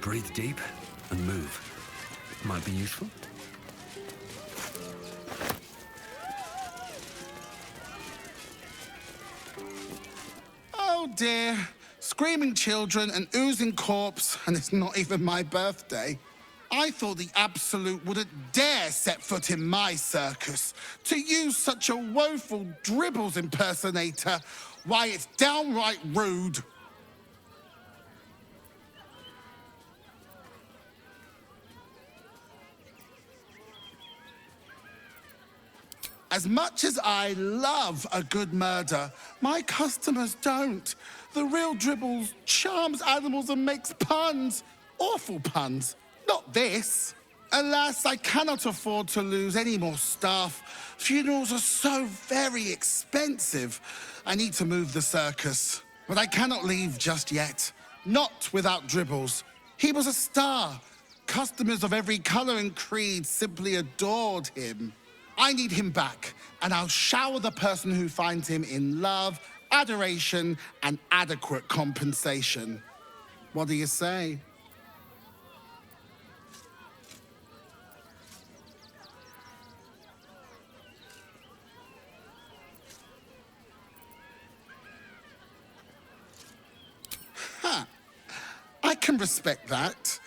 Breathe deep and move. Might be useful. Oh dear. Screaming children, an oozing corpse, and it's not even my birthday. I thought the Absolute wouldn't dare set foot in my circus. To use such a woeful dribbles impersonator, why, it's downright rude. As much as I love a good murder, my customers don't. The real Dribbles charms animals and makes puns. Awful puns. Not this. Alas, I cannot afford to lose any more staff. Funerals are so very expensive. I need to move the circus. But I cannot leave just yet. Not without Dribbles. He was a star. Customers of every colour and creed simply adored him. I need him back, and I'll shower the person who finds him in love, adoration, and adequate compensation. What do you say? Huh. I can respect that.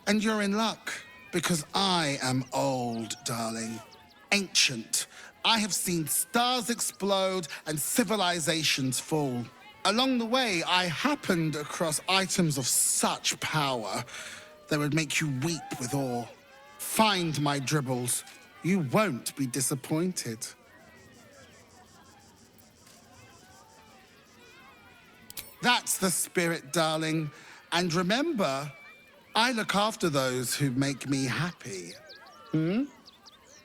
And you're in luck, because I am old, darling. Ancient. I have seen stars explode and civilizations fall. Along the way, I happened across items of such power that would make you weep with awe. Find my Dribbles. You won't be disappointed. That's the spirit, darling. And remember, I look after those who make me happy.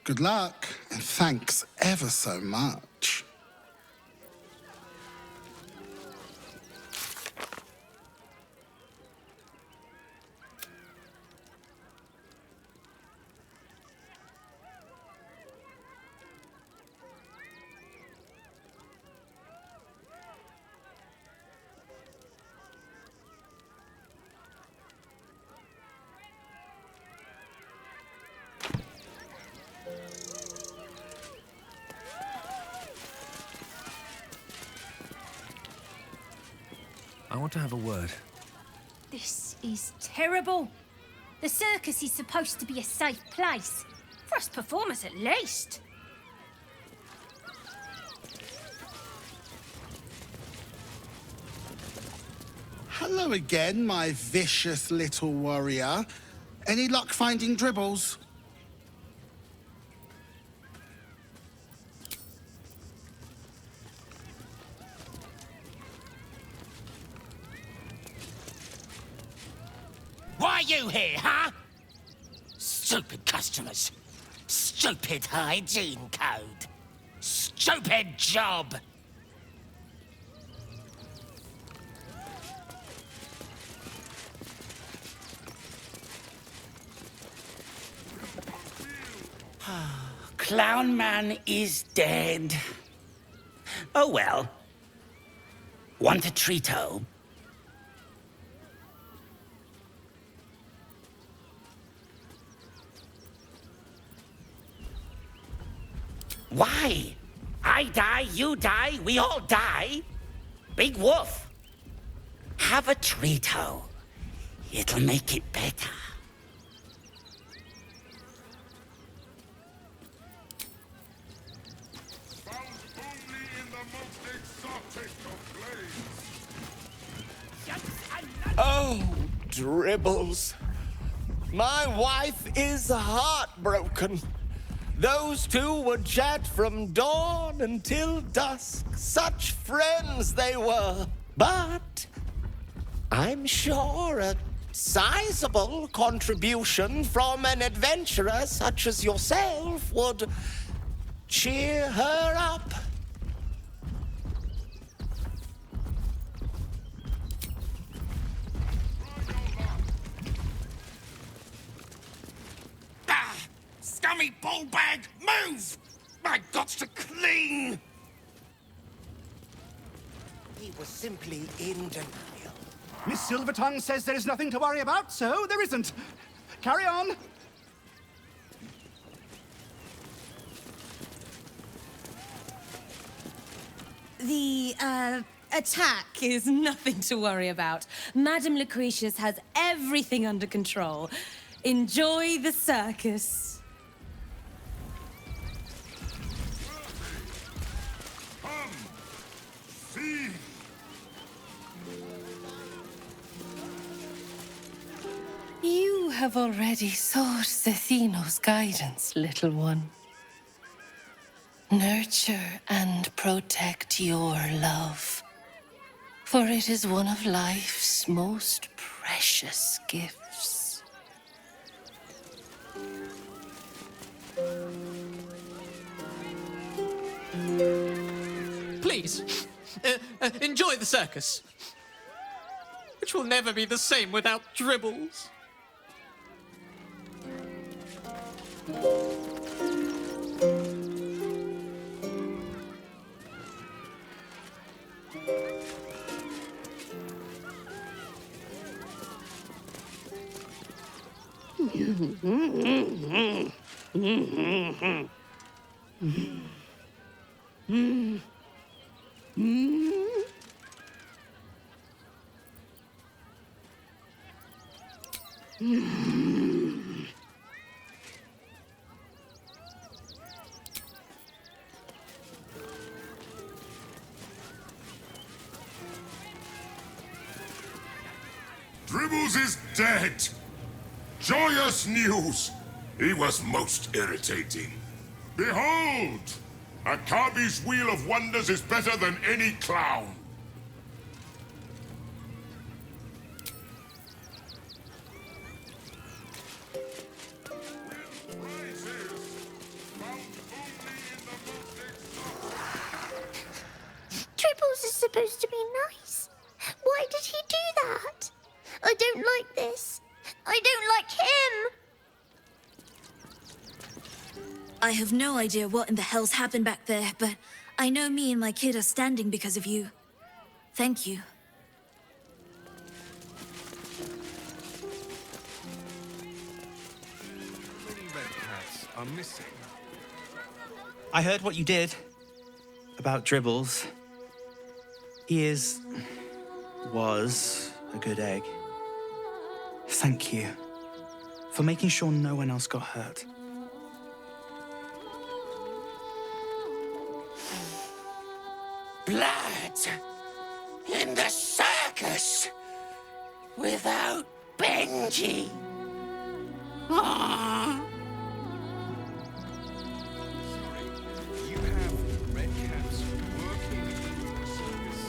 Good luck, and thanks ever so much. I want to have a word. This is terrible. The circus is supposed to be a safe place. For us performers, at least. Hello again, my vicious little warrior. Any luck finding Dribbles? Why are you here, huh? Stupid customers. Stupid hygiene code. Stupid job. Clown Man is dead. Oh well. Want a treato? Why? I die, you die, we all die. Big Wolf. Have a treato. It'll make it better. Found only in the most exotic of places. Oh, Dribbles. My wife is heartbroken. Those two would chat from dawn until dusk. Such friends they were. But I'm sure a sizable contribution from an adventurer such as yourself would cheer her up. Scummy ballbag, move! My gots to clean! He was simply in denial. Miss Silvertongue says there is nothing to worry about, so there isn't. Carry on. The, attack is nothing to worry about. Madame Lucretius has everything under control. Enjoy the circus. Come, see. You have already sought Zethino's guidance, little one. Nurture and protect your love, for it is one of life's most precious gifts. Please, enjoy the circus, which will never be the same without dribbles. Dribbles is dead. Joyous news. He was most irritating. Behold! Akabi's Wheel of Wonders is better than any clown. Dribbles is supposed to be nice. Why did he do that? I don't like this. I don't like him. I have no idea what in the hell's happened back there, but I know me and my kid are standing because of you. Thank you. Many red cats are missing. I heard what you did about Dribbles. He was a good egg. Thank you for making sure no one else got hurt. Blood in the circus without Benji. Aww. You have red cats working in the circus.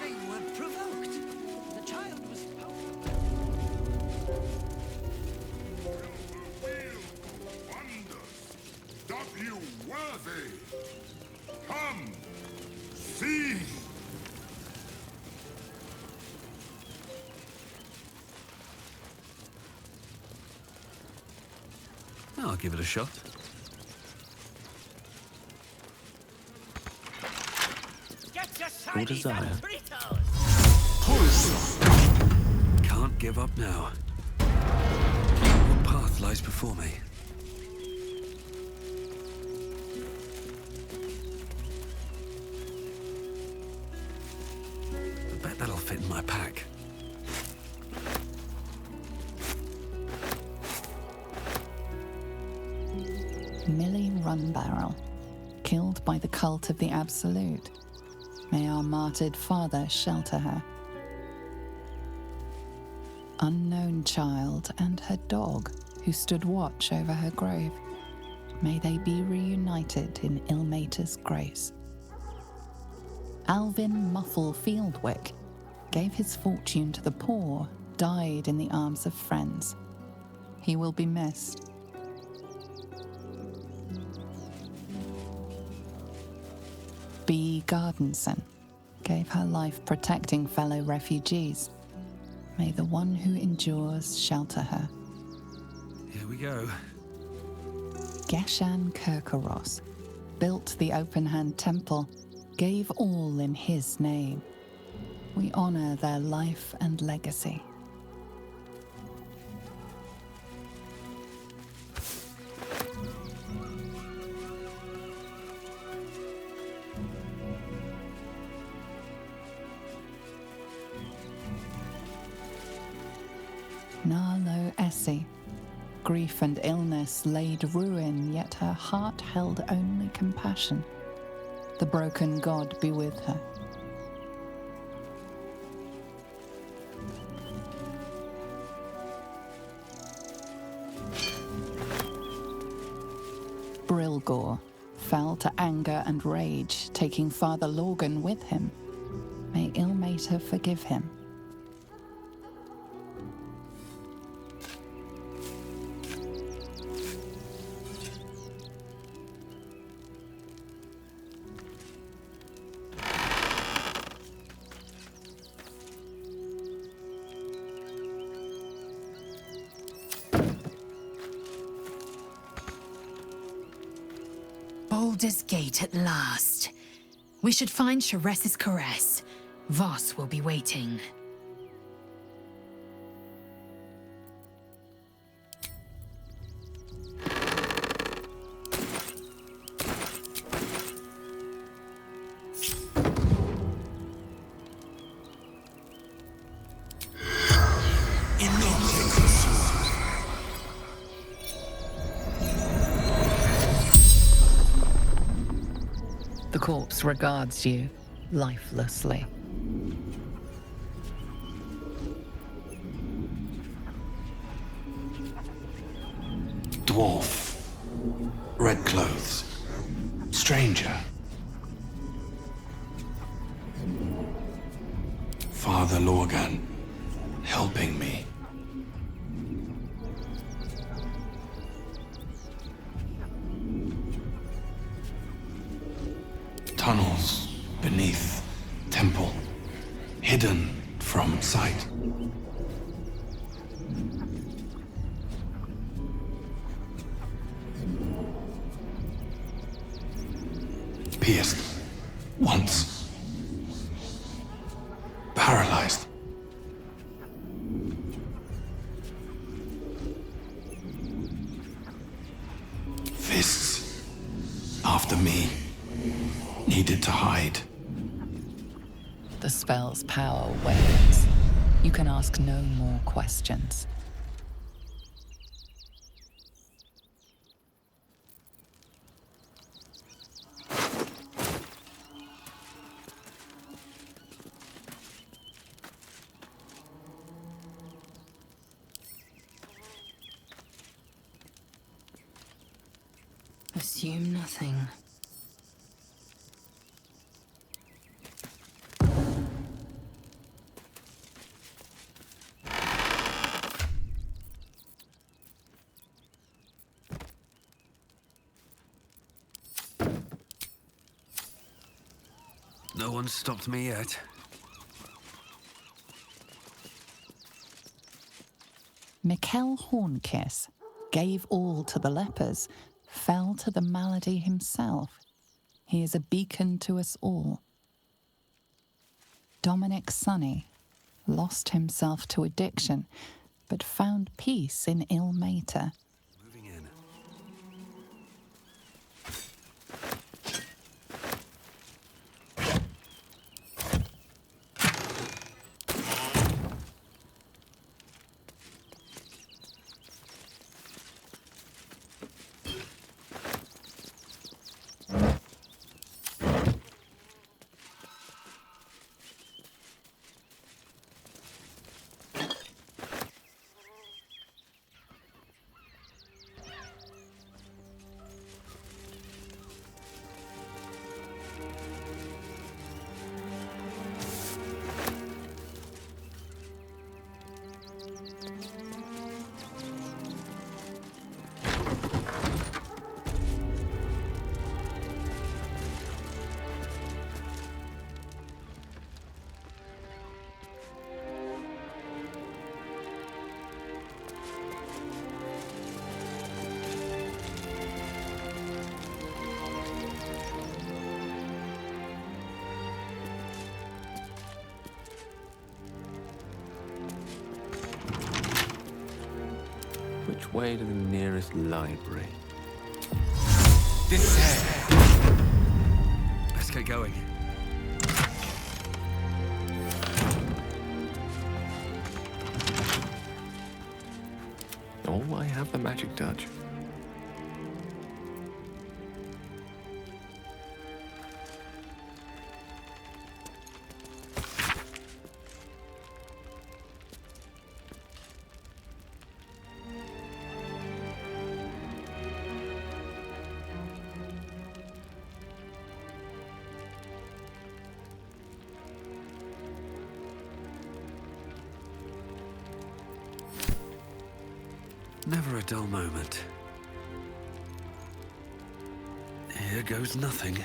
They weren't provoked. The child was... Wonders. W worthy. Come, see. I'll give it a shot. Get your Your desire. Fritos! Can't give up now. What path lies before me? I bet that'll fit in my pack. Millie Runbarrel, killed by the cult of the Absolute. May our martyred father shelter her. Unknown child and her dog, who stood watch over her grave. May they be reunited in Ilmater's grace. Alvin Muffle Fieldwick gave his fortune to the poor, died in the arms of friends. He will be missed. B. Gardenson gave her life protecting fellow refugees. May the one who endures shelter her. Here we go. Geshan Kirkaros built the open-hand temple, gave all in his name. We honor their life and legacy. Narlo Essie. Grief and illness laid ruin, yet her heart held only compassion. The broken God be with her. Brilgor fell to anger and rage, taking Father Lorgan with him. May Ilmater forgive him. Baldur's Gate at last. We should find Sharess's caress. Voss will be waiting. The corpse regards you lifelessly. Dwarf. Red clothes. Stranger. Father Lorgan, helping me. Tunnels beneath temple, hidden from sight. Pierced once, paralyzed. Fists after me. Needed to hide. The spell's power wanes. You can ask no more questions. Assume nothing. No one's stopped me yet. Mikkel Hornkiss gave all to the lepers, fell to the malady himself. He is a beacon to us all. Dominic Sonny lost himself to addiction, but found peace in Ilmater. Moving in. which way to the nearest library? Let's get going. Oh, I have the magic touch. Never a dull moment. Here goes nothing.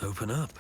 Open up.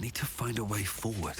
Need to find a way forward.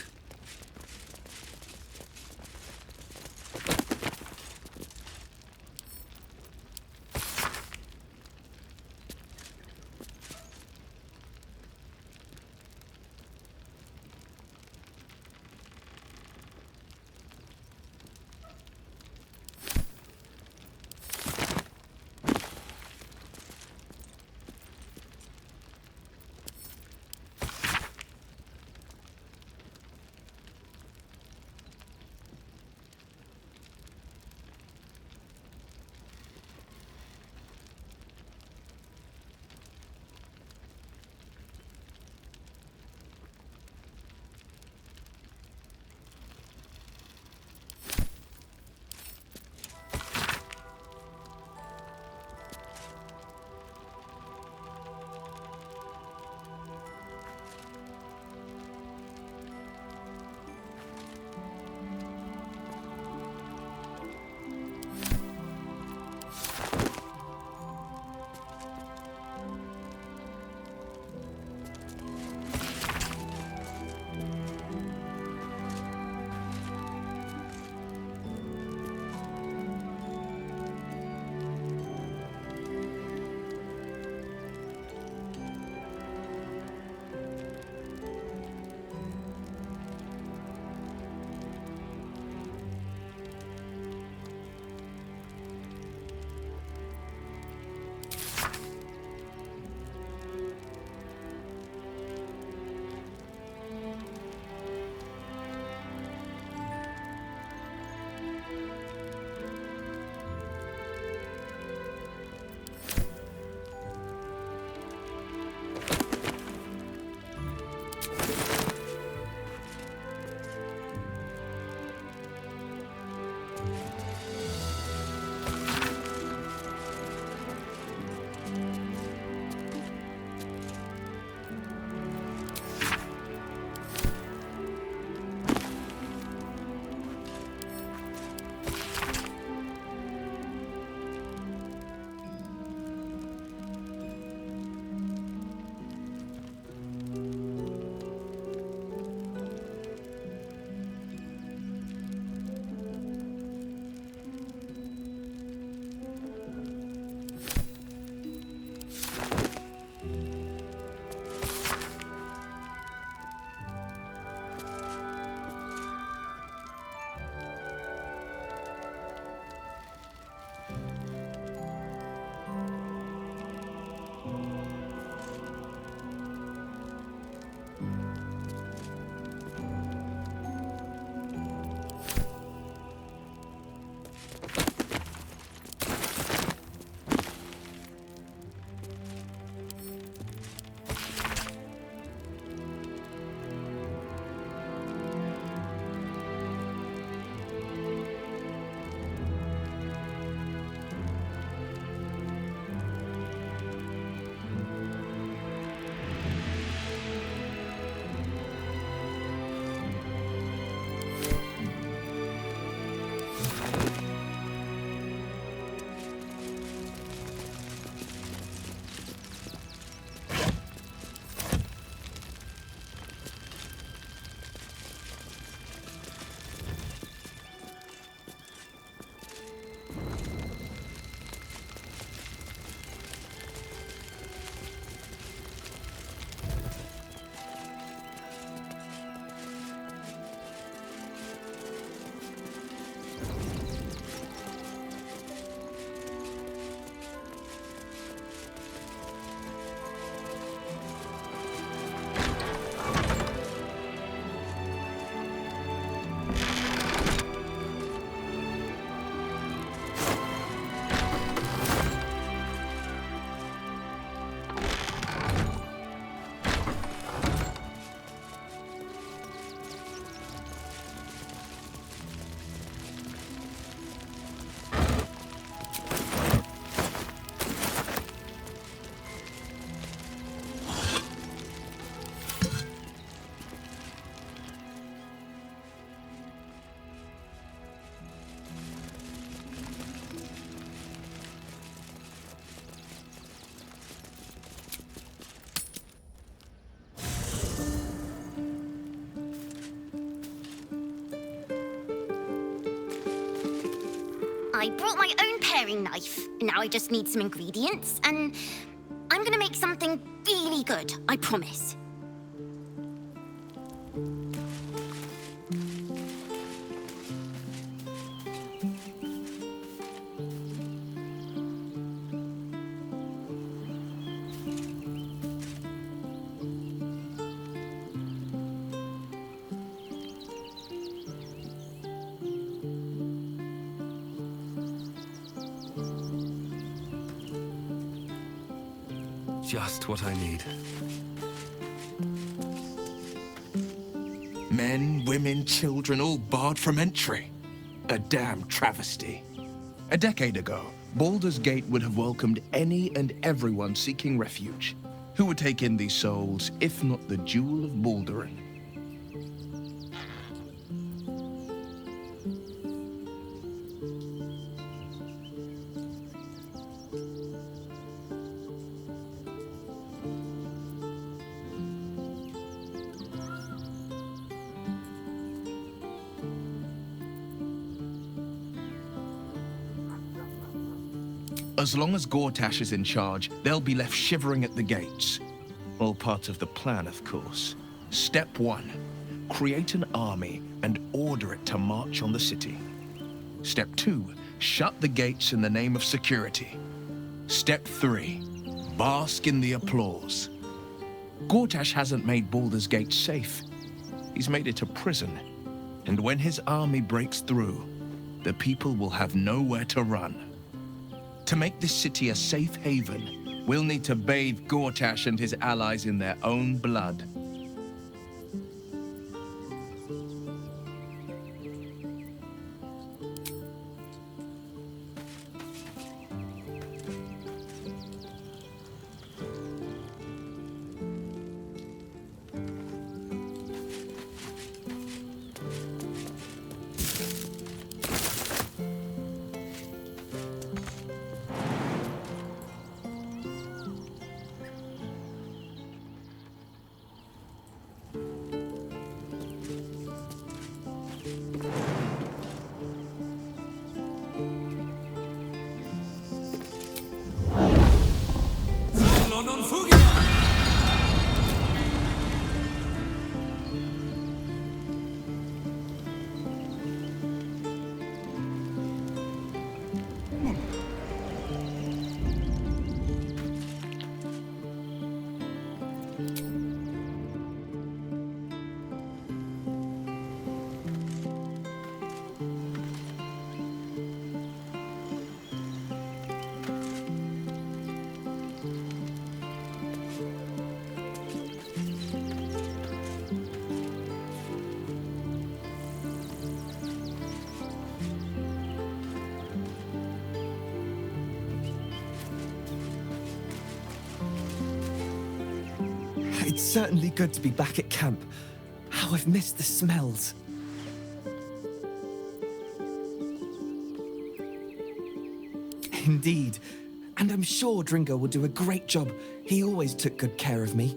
I brought my own paring knife. Now I just need some ingredients, and I'm gonna make something really good, I promise. Just what I need. Men, women, children, all barred from entry. A damn travesty. A decade ago, Baldur's Gate would have welcomed any and everyone seeking refuge. Who would take in these souls, if not the Jewel of Baldurin? As long as Gortash is in charge, they'll be left shivering at the gates. All part of the plan, of course. Step 1, create an army and order it to march on the city. Step 2, shut the gates in the name of security. Step 3, bask in the applause. Gortash hasn't made Baldur's Gate safe. He's made it a prison. And when his army breaks through, the people will have nowhere to run. To make this city a safe haven, we'll need to bathe Gortash and his allies in their own blood. It's certainly good to be back at camp. How I've missed the smells. Indeed. And I'm sure Dringo will do a great job. He always took good care of me.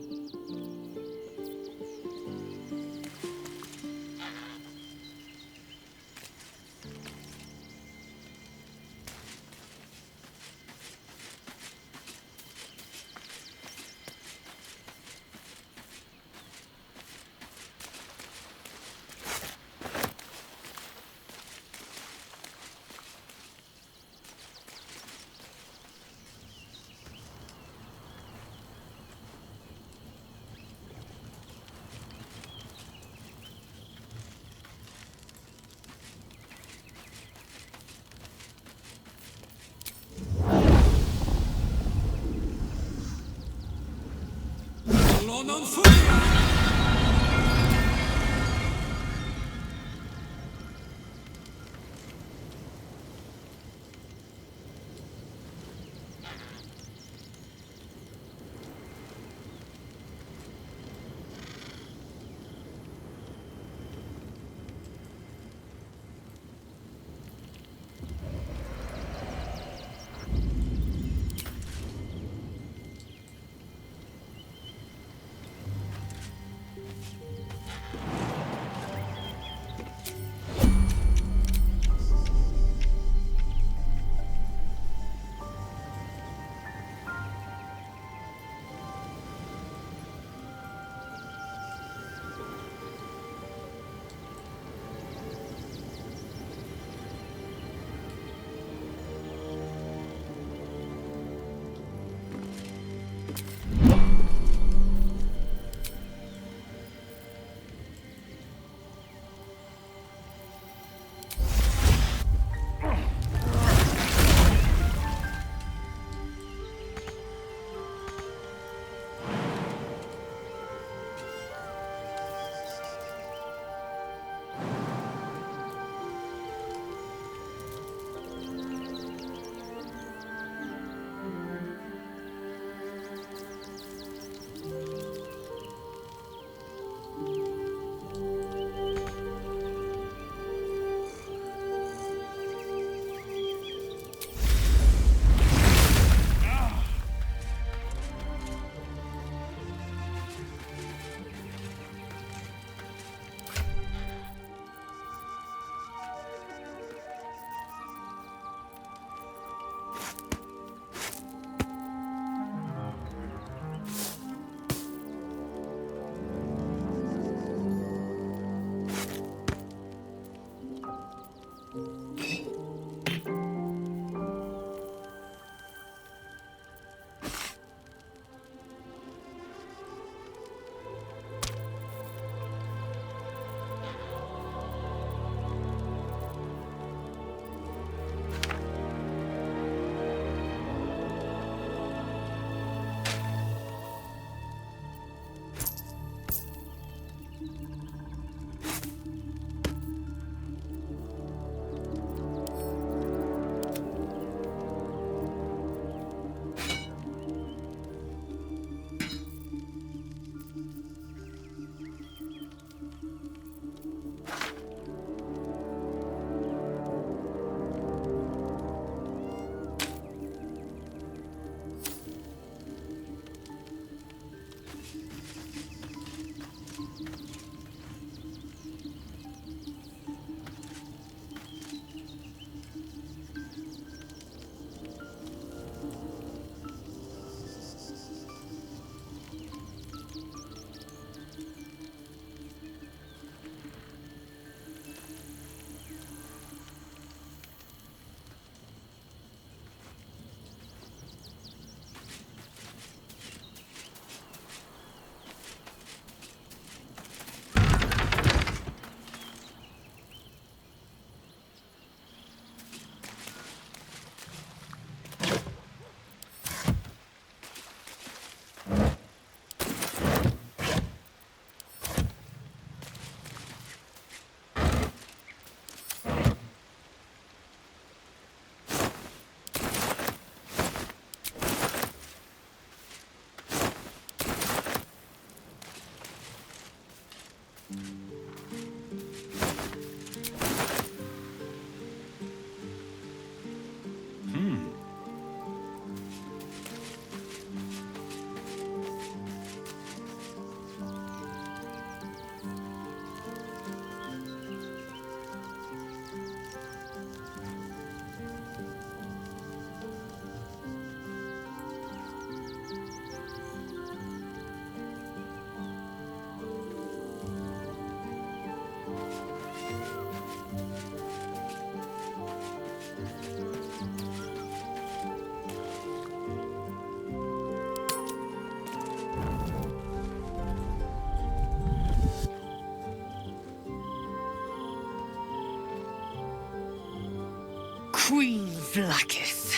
Queen Vlaakith.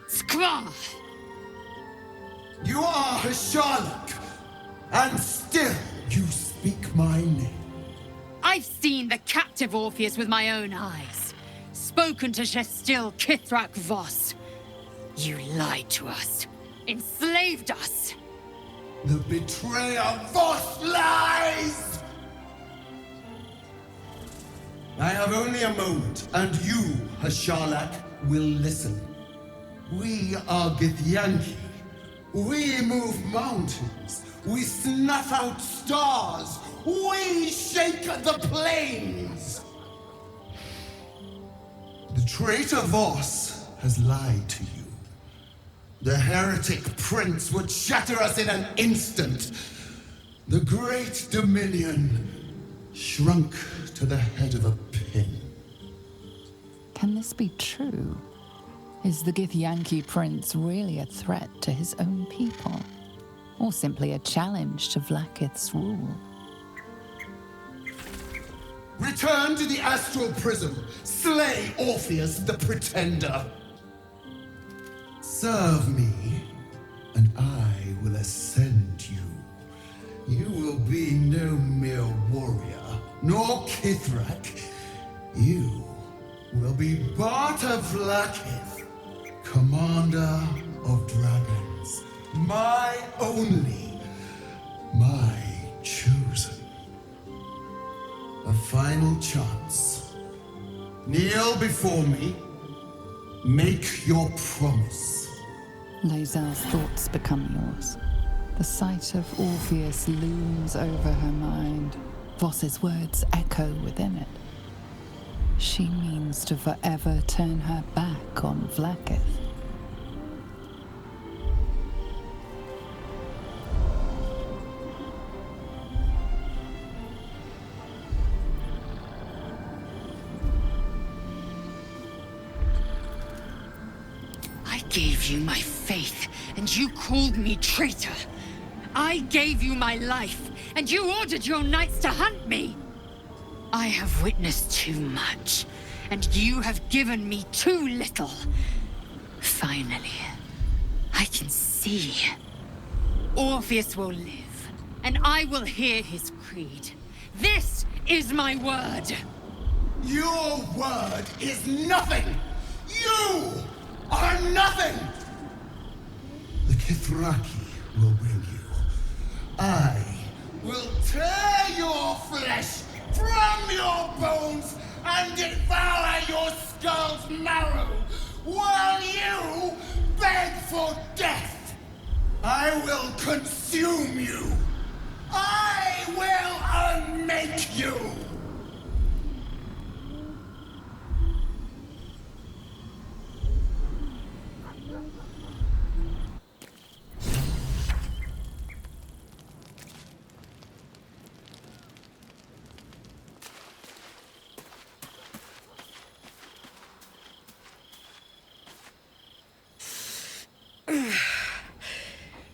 Skra! You are a Sherlock, and still you speak my name. I've seen the captive Orpheus with my own eyes. Spoken to Gestil Kithrak Voss. You lied to us. Enslaved us. The betrayer Voss lies! I have only a moment, and you, Hasharlak, will listen. We are Githyanki. We move mountains. We snuff out stars. We shake the plains. The traitor Voss has lied to you. The heretic prince would shatter us in an instant. The great dominion shrunk to the head of a pin. Can this be true? Is the Githyanki prince really a threat to his own people? Or simply a challenge to Vlaakith's rule? Return to the astral prism. Slay Orpheus the Pretender. Serve me, and I will ascend you. You will be no mere warrior, nor Kithrak. You will be Barta Vlaakith, commander of dragons. My only, my chosen. A final chance. Kneel before me. Make your promise. Lae'zel's thoughts become yours. The sight of Orpheus looms over her mind. Voss's words echo within it. She means to forever turn her back on Vlaakith. I gave you my faith, and you called me traitor. I gave you my life, and you ordered your knights to hunt me. I have witnessed too much, and you have given me too little. Finally, I can see. Orpheus will live, and I will hear his creed. This is my word. Your word is nothing! You are nothing! The Kithraki will bring you. I will tear your flesh from your bones and devour your skull's marrow while you beg for death. I will consume you. I will unmake you.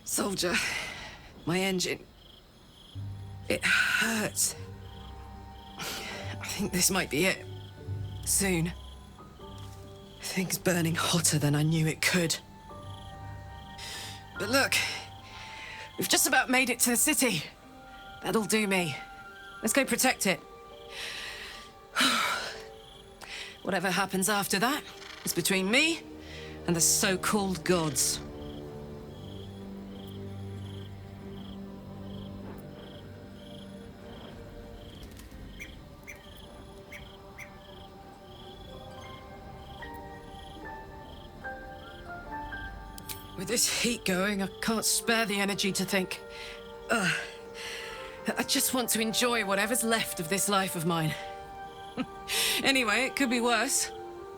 Soldier, my engine. It hurts. I think this might be it. Soon. Things burning hotter than I knew it could. But look, we've just about made it to the city. That'll do me. Let's go protect it. Whatever happens after that is between me and the so-called gods. With this heat going, I can't spare the energy to think. I just want to enjoy whatever's left of this life of mine. Anyway, it could be worse.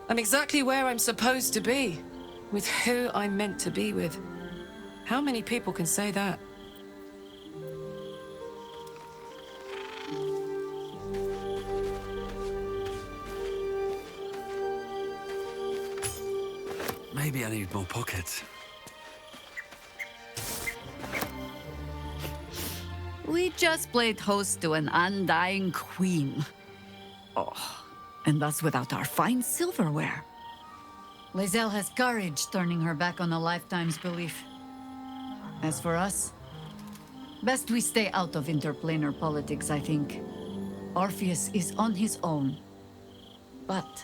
I'm exactly where I'm supposed to be, with who I'm meant to be with. How many people can say that? Maybe I need more pockets. We just played host to an undying queen. Oh, and that's without our fine silverware. Lae'zel has courage turning her back on a lifetime's belief. As for us, best we stay out of interplanar politics, I think. Orpheus is on his own. But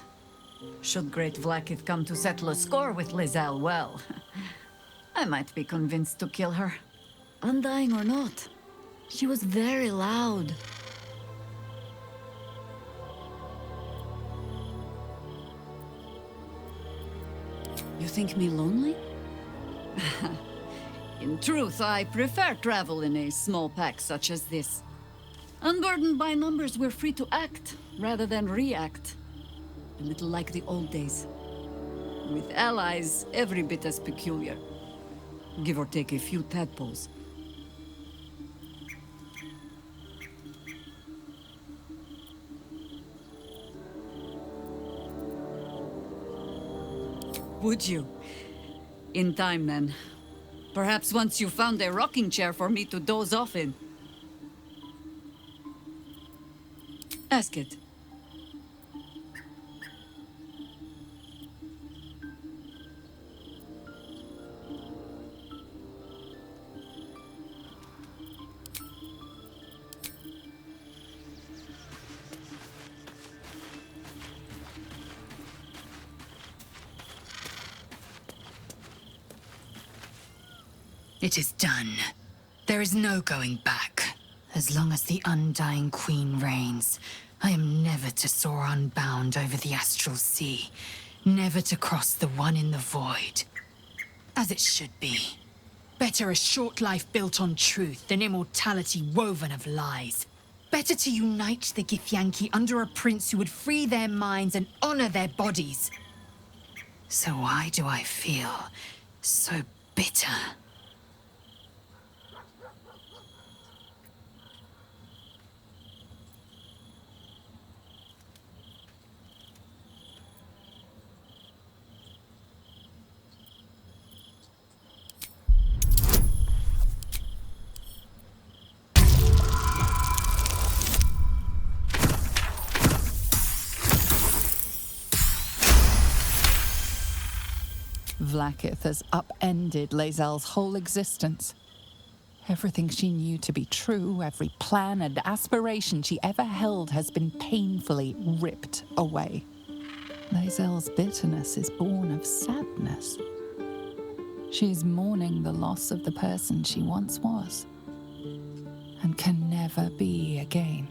should Great Vlaakith come to settle a score with Lae'zel, well, I might be convinced to kill her. Undying or not, she was very loud. You think me lonely? In truth, I prefer travel in a small pack such as this. Unburdened by numbers, we're free to act rather than react. A little like the old days. With allies every bit as peculiar. Give or take a few tadpoles. Would you? In time, then. Perhaps once you found a rocking chair for me to doze off in. Ask it. It is done. There is no going back. As long as the Undying Queen reigns, I am never to soar unbound over the astral sea, never to cross the one in the void. As it should be. Better a short life built on truth than immortality woven of lies. Better to unite the Githyanki under a prince who would free their minds and honor their bodies. So why do I feel so bitter? Vlaakith has upended Lae'zel's whole existence. Everything she knew to be true, every plan and aspiration she ever held has been painfully ripped away. Lae'zel's bitterness is born of sadness. She is mourning the loss of the person she once was, and can never be again.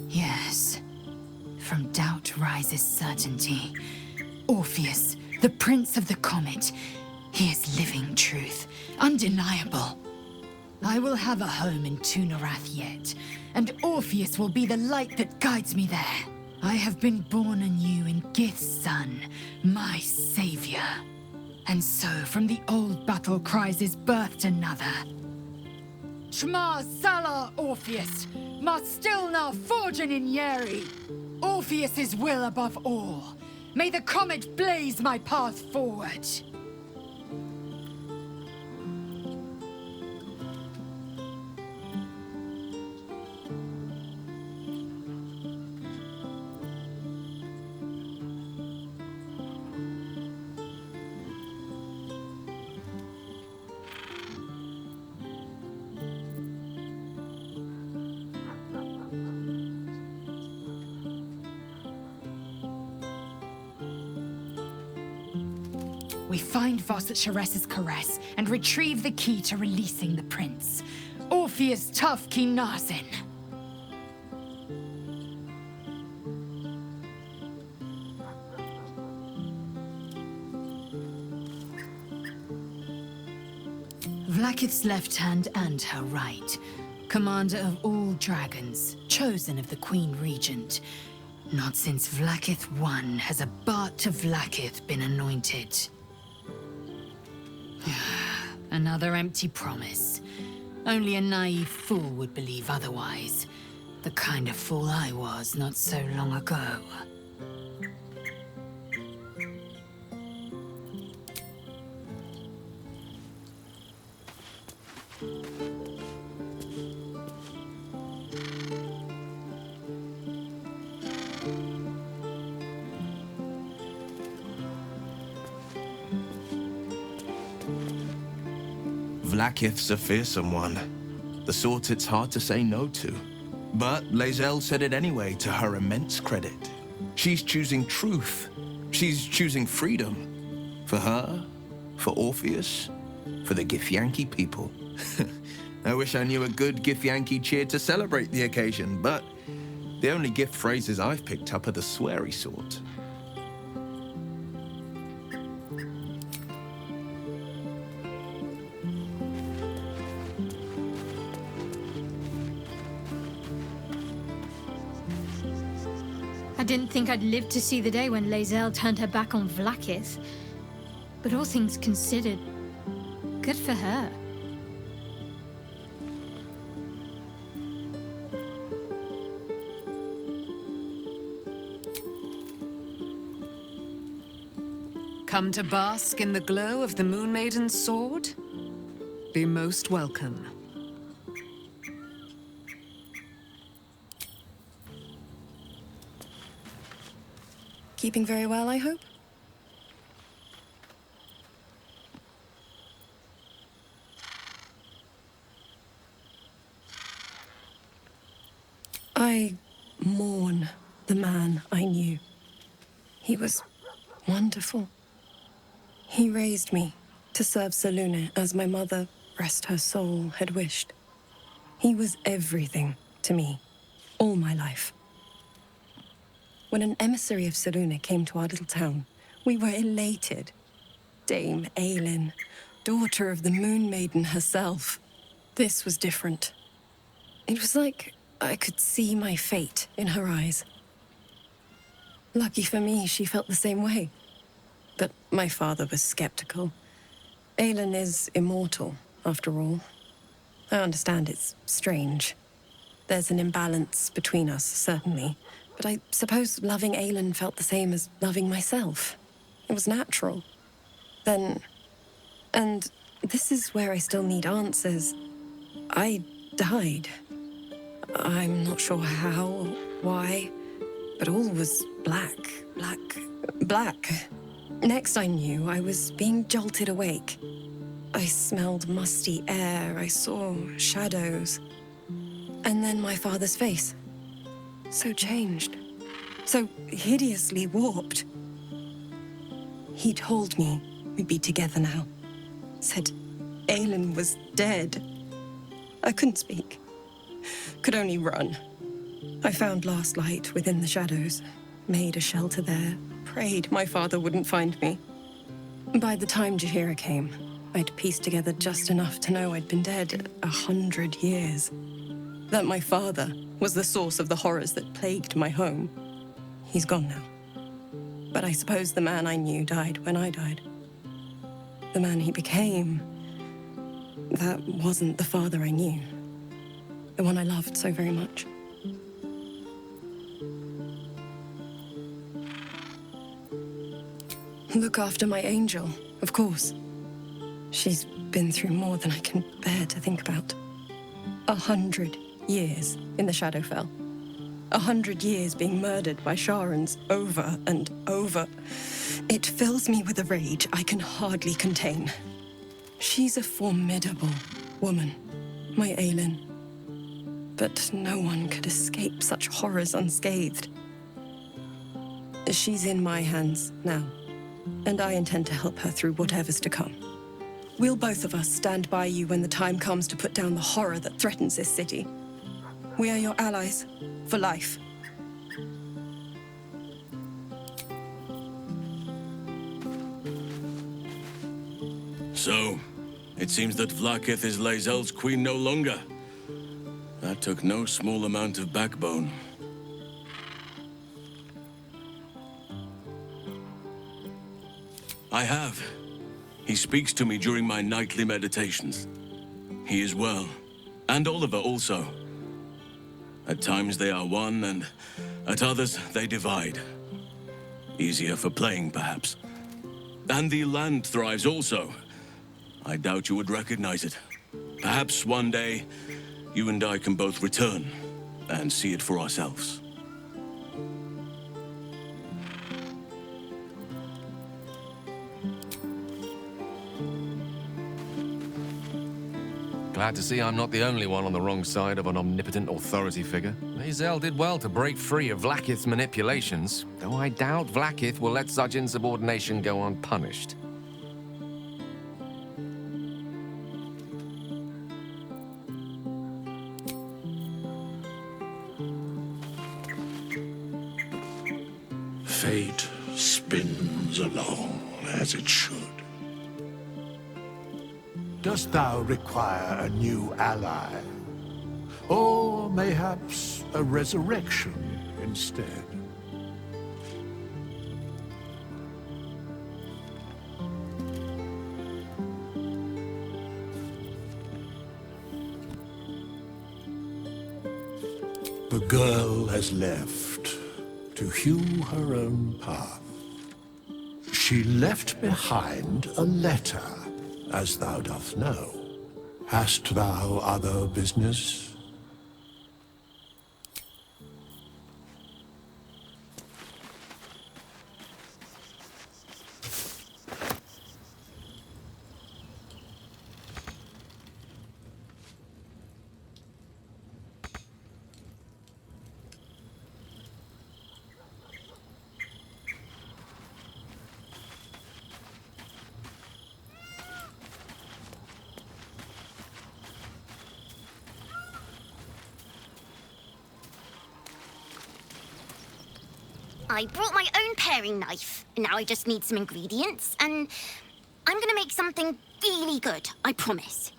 Yes. From doubt rises certainty. Orpheus, the prince of the comet. He is living truth, undeniable. I will have a home in Tunarath yet, and Orpheus will be the light that guides me there. I have been born anew in Gith's son, my savior. And so from the old battle cries is birthed another. Shma Salah Orpheus, Ma Stilna Forgin in Yeri. Orpheus's will above all. May the comet blaze my path forward. We find Voss at Sharess's caress and retrieve the key to releasing the prince. Orpheus tough Kinazin. Vlaakith's left hand and her right. Commander of all dragons, chosen of the Queen Regent. Not since Vlaakith I has a Bart to Vlaakith been anointed. Another empty promise. Only a naive fool would believe otherwise. The kind of fool I was not so long ago. Vlaakith's a fearsome one. The sort it's hard to say no to. But Lae'zel said it anyway, to her immense credit. She's choosing truth. She's choosing freedom. For her, for Orpheus, for the Githyanki people. I wish I knew a good Githyanki cheer to celebrate the occasion, but the only gift phrases I've picked up are the sweary sort. I didn't think I'd live to see the day when Lae'zel turned her back on Vlaakith. But all things considered, good for her. Come to bask in the glow of the Moon Maiden's sword? Be most welcome. Keeping very well, I hope? I mourn the man I knew. He was wonderful. He raised me to serve Selûne as my mother, rest her soul, had wished. He was everything to me, all my life. When an emissary of Selûne came to our little town, we were elated. Dame Aelin, daughter of the Moon Maiden herself. This was different. It was like I could see my fate in her eyes. Lucky for me, she felt the same way. But my father was skeptical. Aelin is immortal, after all. I understand it's strange. There's an imbalance between us, certainly. But I suppose loving Aelin felt the same as loving myself. It was natural. Then... And this is where I still need answers. I died. I'm not sure how, why, but all was black. Next I knew, I was being jolted awake. I smelled musty air, I saw shadows. And then my father's face. So changed. So hideously warped. He told me we'd be together now. Said Aelin was dead. I couldn't speak. Could only run. I found last light within the shadows. Made a shelter there. Prayed my father wouldn't find me. By the time Jaheira came, I'd pieced together just enough to know I'd been dead 100 years. That my father was the source of the horrors that plagued my home. He's gone now. But I suppose the man I knew died when I died. The man he became, that wasn't the father I knew. The one I loved so very much. Look after my angel, of course. She's been through more than I can bear to think about. 100 years in the Shadowfell. 100 years being murdered by Sharans over and over. It fills me with a rage I can hardly contain. She's a formidable woman, my Aelin. But no one could escape such horrors unscathed. She's in my hands now, and I intend to help her through whatever's to come. We'll both of us stand by you when the time comes to put down the horror that threatens this city. We are your allies, for life. So, it seems that Vlaakith is Lae'zel's queen no longer. That took no small amount of backbone. I have. He speaks to me during my nightly meditations. He is well. And Oliver also. At times they are one, and at others they divide. Easier for playing, perhaps. And the land thrives also. I doubt you would recognize it. Perhaps one day, you and I can both return and see it for ourselves. Glad to see I'm not the only one on the wrong side of an omnipotent authority figure. Lae'zel did well to break free of Vlaakith's manipulations, though I doubt Vlaakith will let such insubordination go unpunished. Fate spins along as it should. Dost thou require a new ally? Or mayhaps a resurrection instead? The girl has left to hew her own path. She left behind a letter, as thou doth know. Hast thou other business? I brought my own paring knife. Now I just need some ingredients, and I'm gonna make something really good, I promise.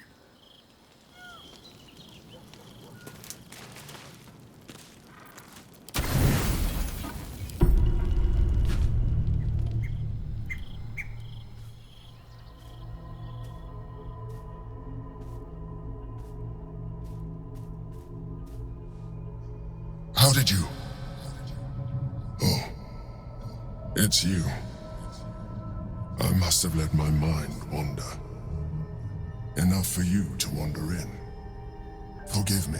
How did you It's you. I must have let my mind wander. Enough for you to wander in. Forgive me.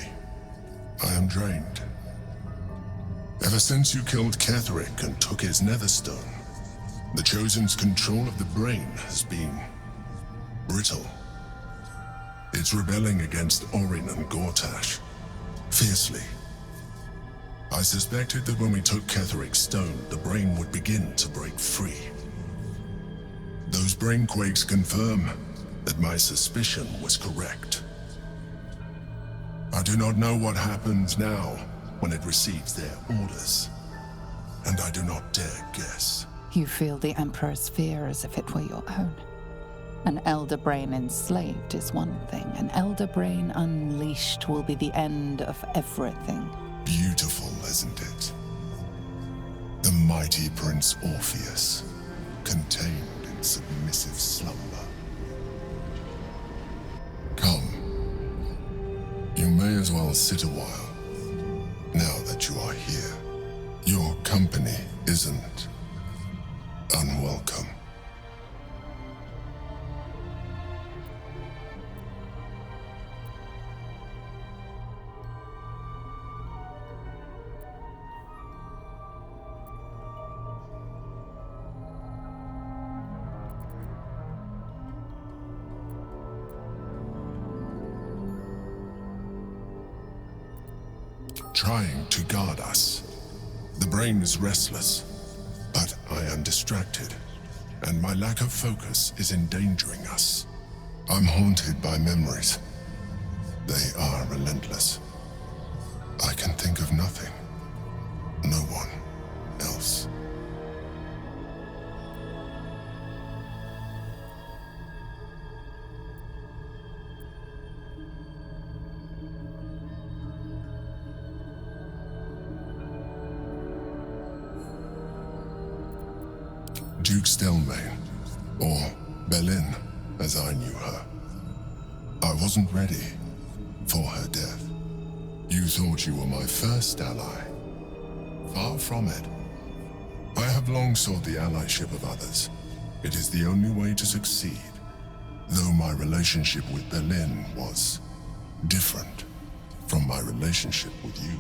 I am drained. Ever since you killed Ketheric and took his netherstone, the Chosen's control of the brain has been brittle. It's rebelling against Orin and Gortash, fiercely. I suspected that when we took Ketheric's stone, the brain would begin to break free. Those brain quakes confirm that my suspicion was correct. I do not know what happens now when it receives their orders, and I do not dare guess. You feel the Emperor's fear as if it were your own. An elder brain enslaved is one thing. An elder brain unleashed will be the end of everything. Beautiful, isn't it? The mighty Prince Orpheus, contained in submissive slumber. Come. You may as well sit a while, now that you are here. Your company isn't unwelcome. Trying to guard us. The brain is restless, but I am distracted, and my lack of focus is endangering us. I'm haunted by memories. They are relentless. I can think of nothing. No one else. Duke Stelmane, or Belin, as I knew her. I wasn't ready for her death. You thought you were my first ally. Far from it. I have long sought the allyship of others. It is the only way to succeed, though my relationship with Belin was different from my relationship with you.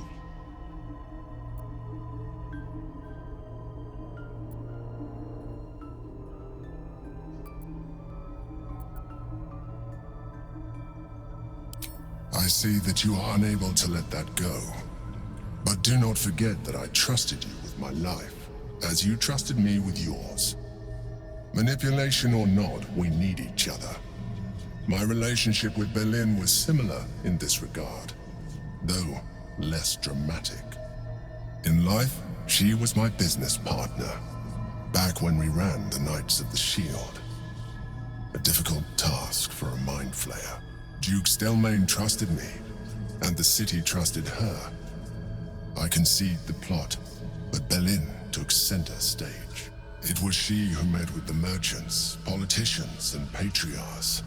I see that you are unable to let that go. But do not forget that I trusted you with my life, as you trusted me with yours. Manipulation or not, we need each other. My relationship with Belin was similar in this regard, though less dramatic. In life, she was my business partner, back when we ran the Knights of the Shield. A difficult task for a mind flayer. Duke Stelmane trusted me, and the city trusted her. I concede the plot, but Belin took center stage. It was she who met with the merchants, politicians, and patriarchs.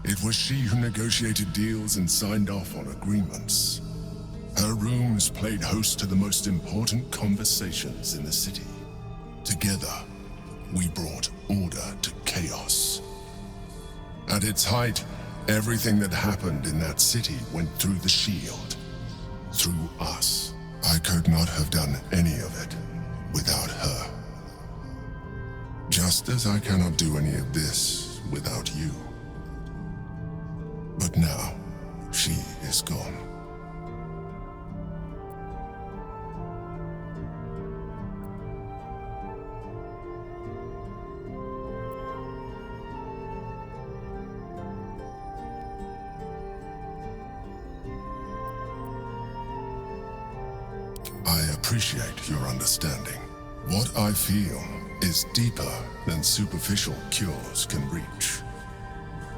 It was she who negotiated deals and signed off on agreements. Her rooms played host to the most important conversations in the city. Together, we brought order to chaos. At its height, everything that happened in that city went through the shield. Through us. I could not have done any of it without her. Just as I cannot do any of this without you. But now, she is gone. I appreciate your understanding. What I feel is deeper than superficial cures can reach,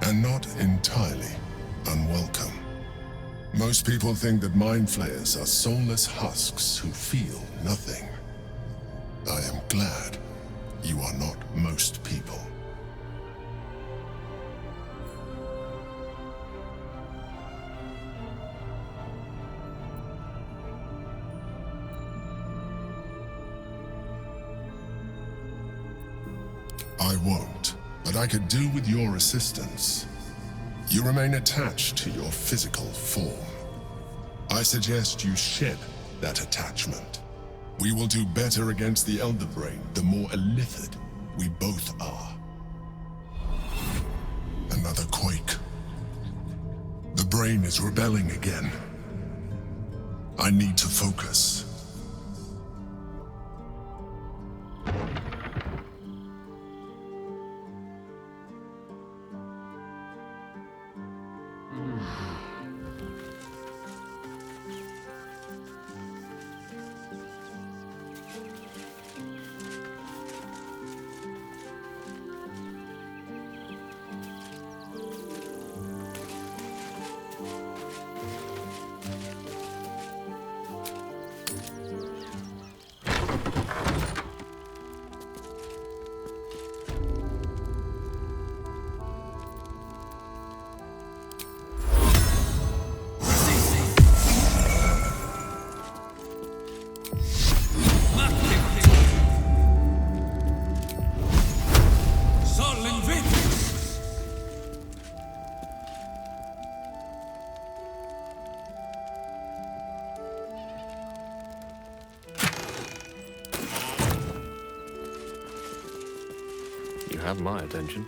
and not entirely unwelcome. Most people think that mind flayers are soulless husks who feel nothing. I am glad you are not most people. I won't, but I could do with your assistance. You remain attached to your physical form. I suggest you shed that attachment. We will do better against the Elder Brain the more illithid we both are. Another quake. The brain is rebelling again. I need to focus. Have my attention.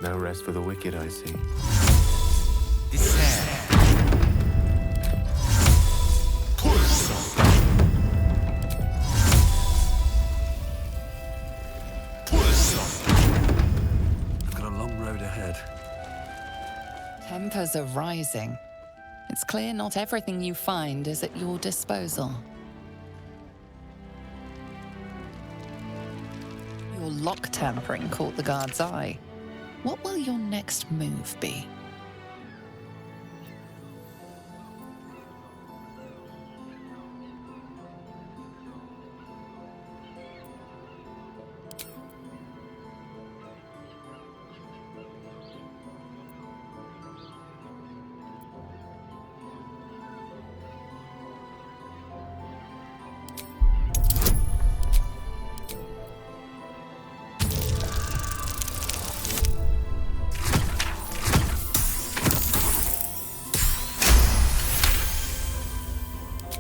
No rest for the wicked, I see. I've got a long road ahead. Tempers are rising. It's clear not everything you find is at your disposal. Your lock tampering caught the guard's eye. What will your next move be?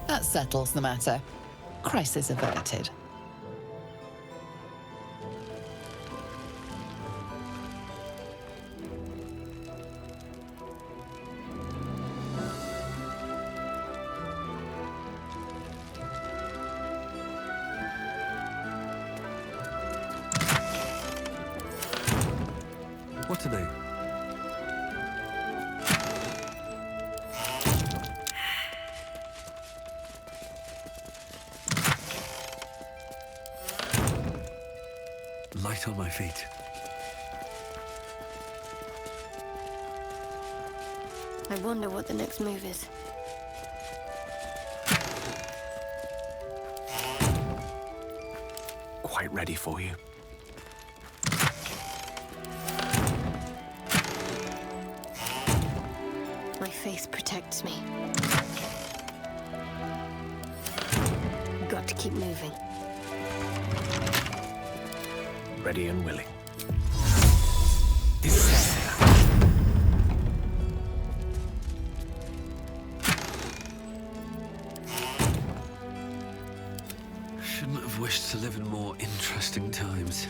That settles the matter. Crisis averted. What are they? Light on my feet. I wonder what the next move is. Quite ready for you. My faith protects me. Got to keep moving. Ready and willing. Shouldn't have wished to live in more interesting times.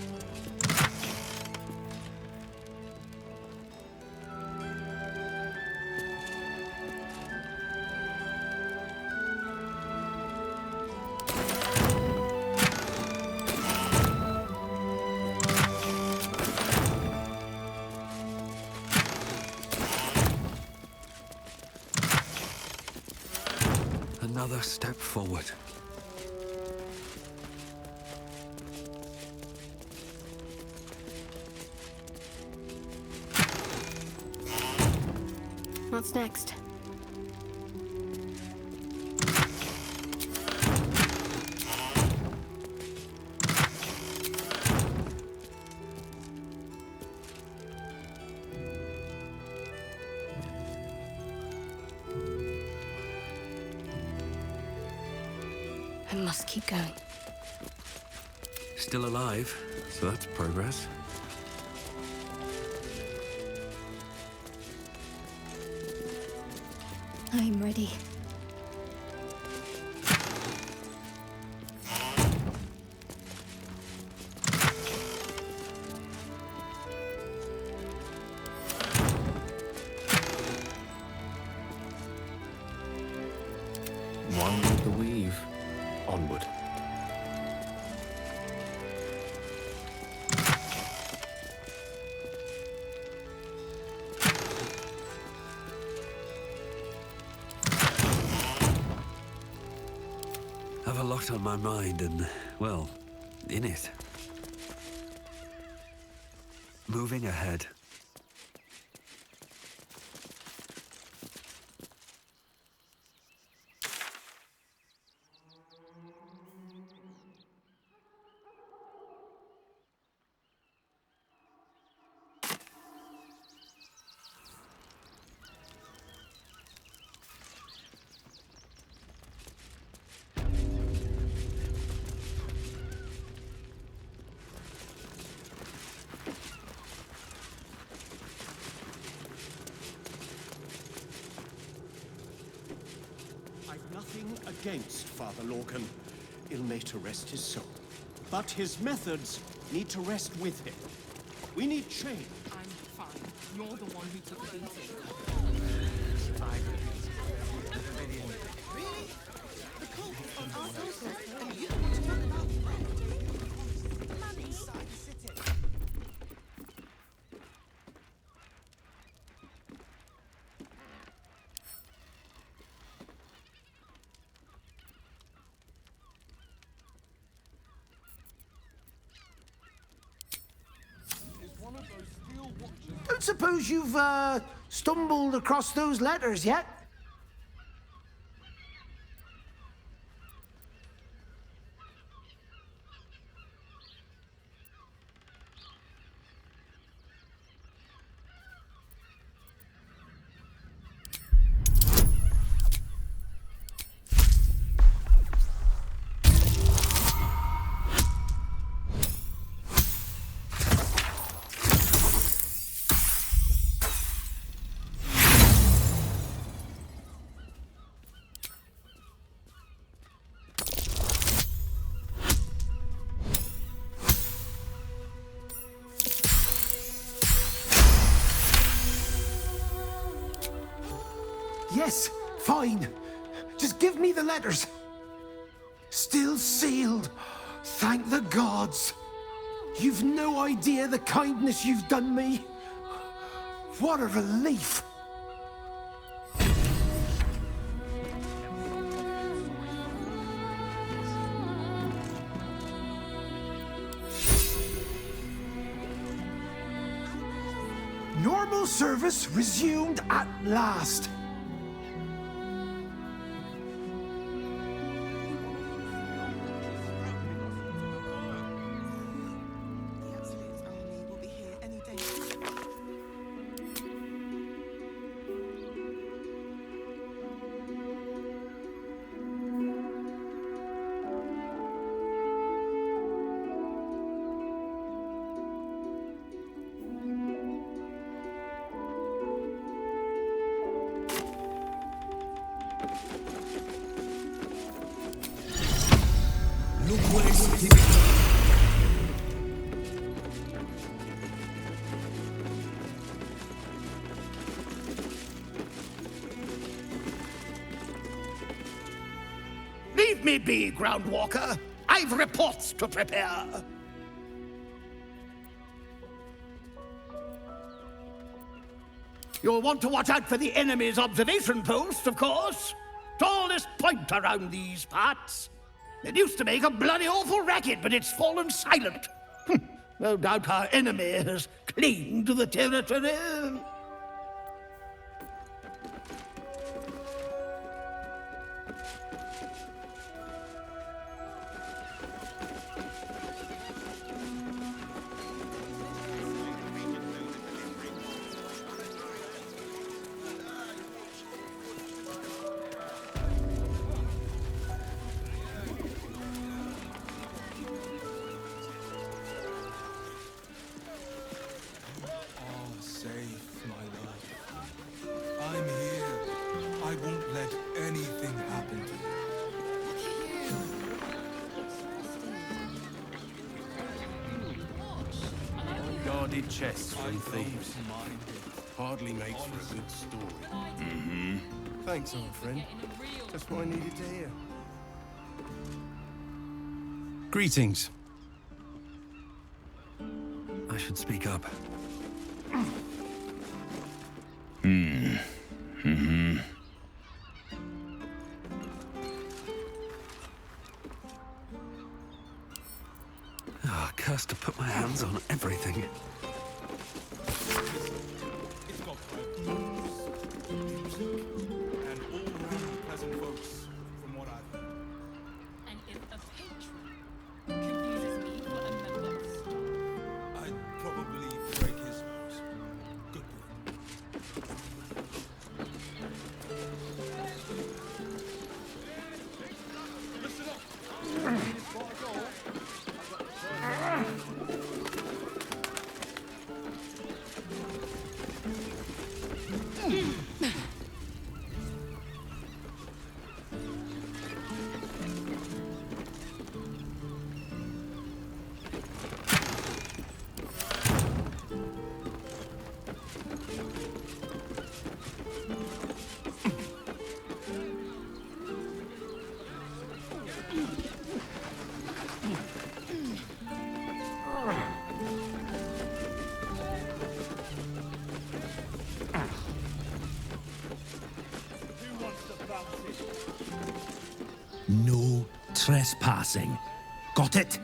Another step forward. What's next? I must keep going. still alive, so that's progress. I'm ready. One with the weave. Onward. Have a lot on my mind and, well, in it. Moving ahead. Nothing against Father Lorcan. Ill may to rest his soul. But his methods need to rest with him. We need change. I'm fine. You're the one who took the beating. Really? The cult is on our doorstep, and you don't want to talk about money inside the city. Don't suppose you've, stumbled across those letters yet? Yes, fine. Just give me the letters. Still sealed. Thank the gods. You've no idea the kindness you've done me. What a relief. Normal service resumed at last. Leave me be, Groundwalker. I've reports to prepare. You'll want to watch out for the enemy's observation post, of course. Tallest point around these parts. It used to make a bloody awful racket, but it's fallen silent. No doubt our enemy has claimed the territory. I won't let anything happen to you. Guarded chests from thieves. Hardly makes for a good story. Mm-hmm. Thanks, old friend. Just what I needed to hear. Greetings. I should speak up. Mm-hmm. Ah, cursed to put my hands on everything. It's got music and all-round pleasant folks, from what I've heard. And if a patron confuses me for a member, I'd probably break his nose. Good boy. Listen up. No trespassing. Got it?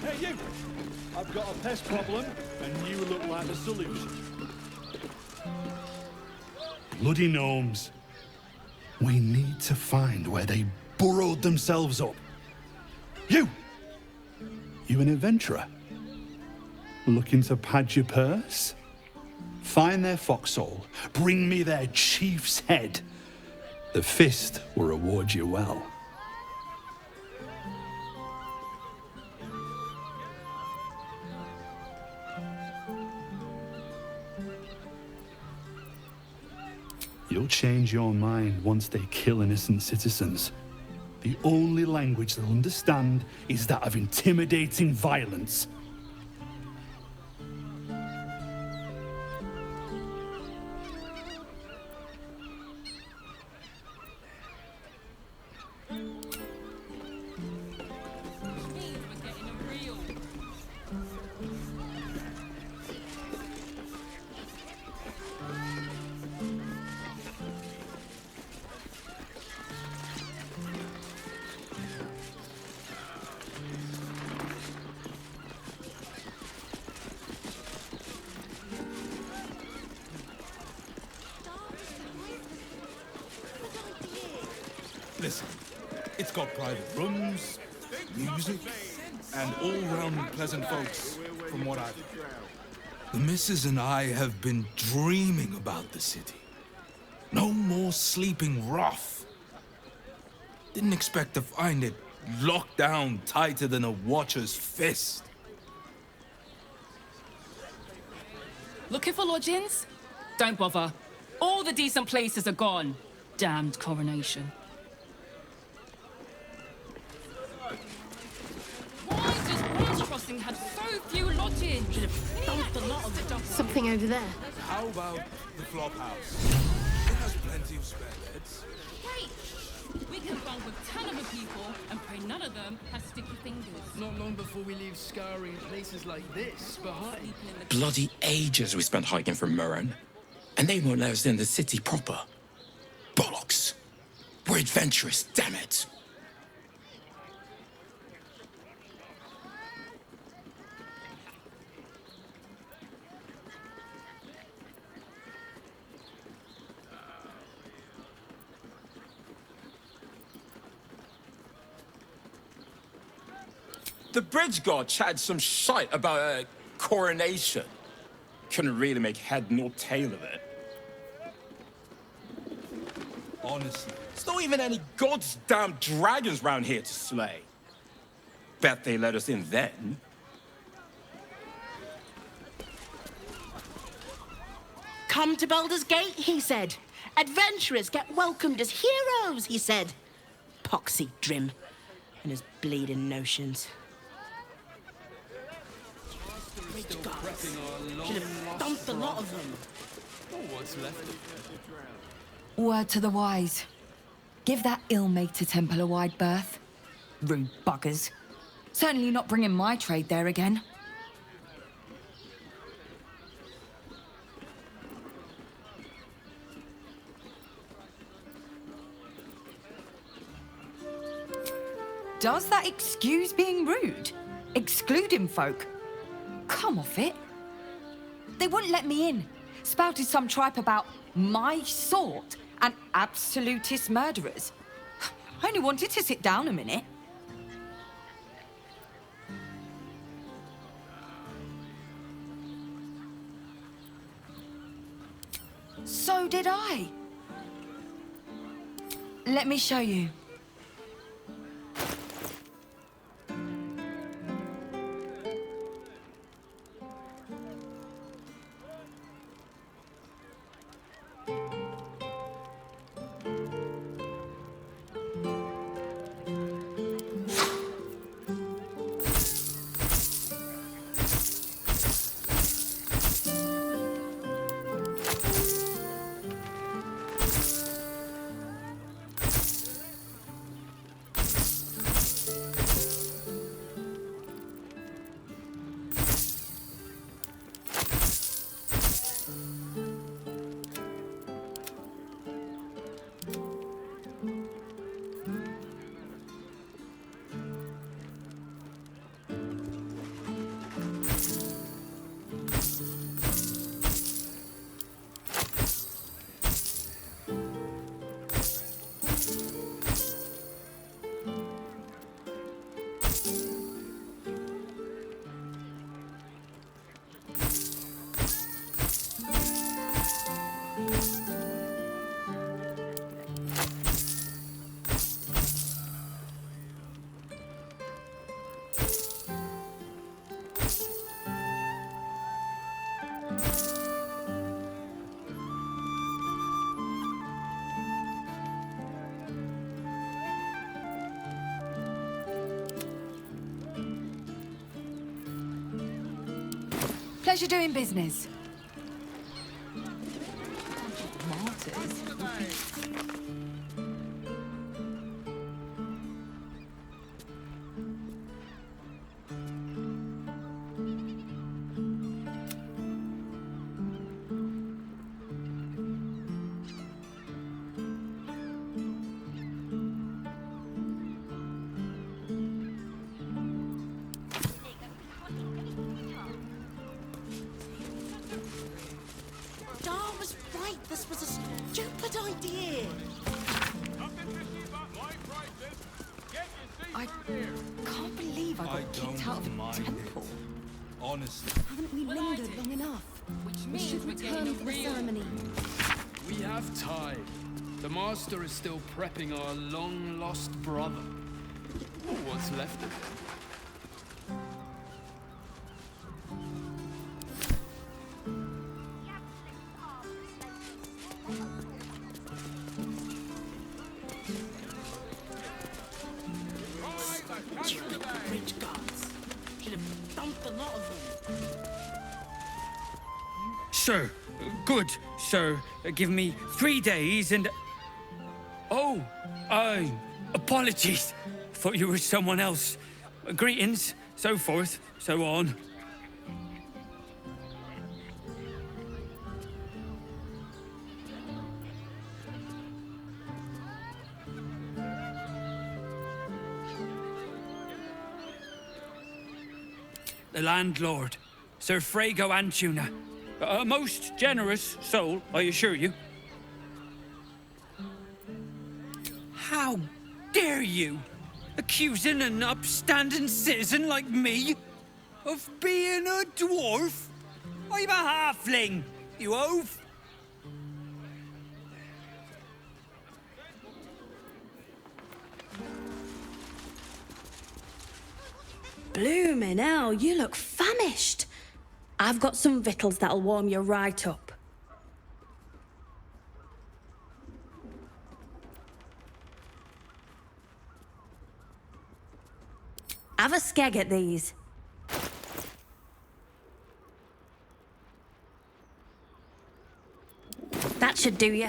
Hey, you! I've got a pest problem, and you look like the solution. Bloody gnomes. We need to find where they burrowed themselves up. You! You an adventurer? Looking to pad your purse? Find their foxhole, bring me their chief's head. The fist will reward you well. You'll change your mind once they kill innocent citizens. The only language they'll understand is that of intimidating violence. Listen, it's got private rooms, music, and all-round pleasant folks, from what I've heard. The missus and I have been dreaming about the city. No more sleeping rough. Didn't expect to find it locked down tighter than a watcher's fist. looking for lodgings? Don't bother. All the decent places are gone. Damned coronation. Why does West Crossing have so few lodgings? Something over there. How about the flop house? It has plenty of spare beds. Great! We can bunk with a ton of people and pray none of them have sticky fingers. Not long before we leave scouring places like this behind. Bloody ages we spent hiking from Murren. And they won't let us in the city proper. Bollocks. We're adventurous, damn it. The bridge god chatted some shite about a coronation. Couldn't really make head nor tail of it. Honestly. There's not even any goddamn dragons round here to slay. Bet they let us in then. Come to Baldur's Gate, he said. Adventurers get welcomed as heroes, he said. Poxy Drim and his bleeding notions. Bridge gods. Should have dumped a lot of them. Oh, what's left of it? Word to the wise. Give that ill-mated temple a wide berth. Rude buggers. Certainly not bringing my trade there again. Does that excuse being rude? Excluding folk? Come off it. They wouldn't let me in. Spouted some tripe about my sort and absolutist murderers. I only wanted to sit down a minute. So did I. Let me show you. Pleasure doing business. Martyrs. This was a stupid idea. I can't believe I got kicked out of a temple. Honestly. Haven't we lingered long enough? We should return for the ceremony. We have time. The master is still prepping our long-lost brother. Or what's left of him. Stupid bridge guards. Should have dumped a lot of them. Sir, Good, sir. Give me 3 days and... Oh, apologies. Thought you were someone else. Greetings, so forth, so on. The landlord, Sir Frago Antuna. A most generous soul, I assure you. How dare you? Accusing an upstanding citizen like me of being a dwarf? I'm a halfling, you oaf. Bloomin' hell, you look famished. I've got some victuals that'll warm you right up. Have a skeg at these. That should do you.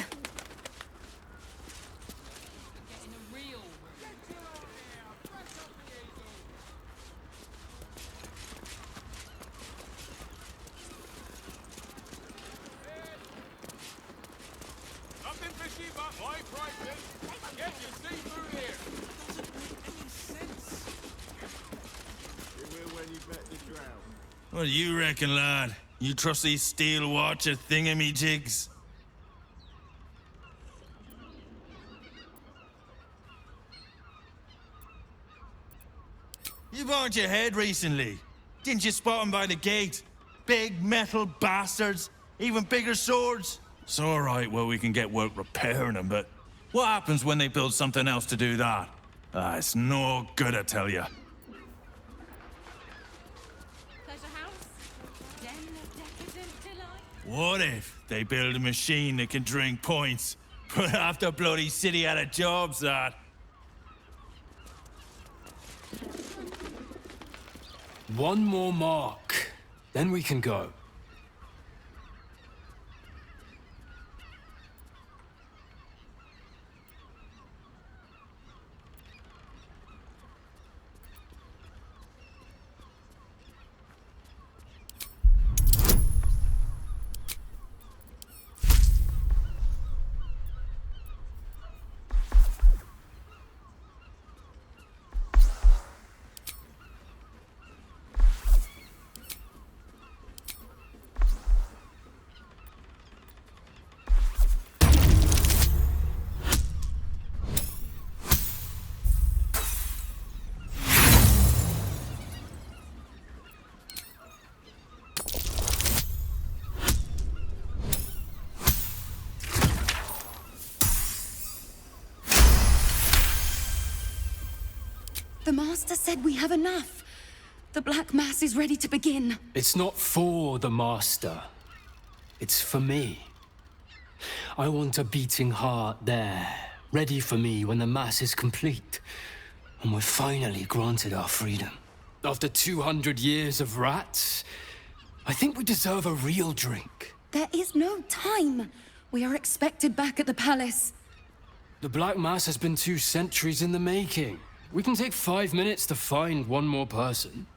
What do you reckon, lad? You trust these steel watcher thingamajigs? You banged your head recently. Didn't you spot them by the gate? Big metal bastards, even bigger swords. It's all right, well, we can get work repairing them, but what happens when they build something else to do that? It's no good, I tell you. What if they build a machine that can drink points? Put half the bloody city out of jobs, that. One more mark, then we can go. The Master said we have enough. The Black Mass is ready to begin. It's not for the Master. It's for me. I want a beating heart there, ready for me when the Mass is complete. And we're finally granted our freedom. After 200 years of rats, I think we deserve a real drink. There is no time. We are expected back at the palace. The Black Mass has been 2 centuries in the making. We can take 5 minutes to find one more person.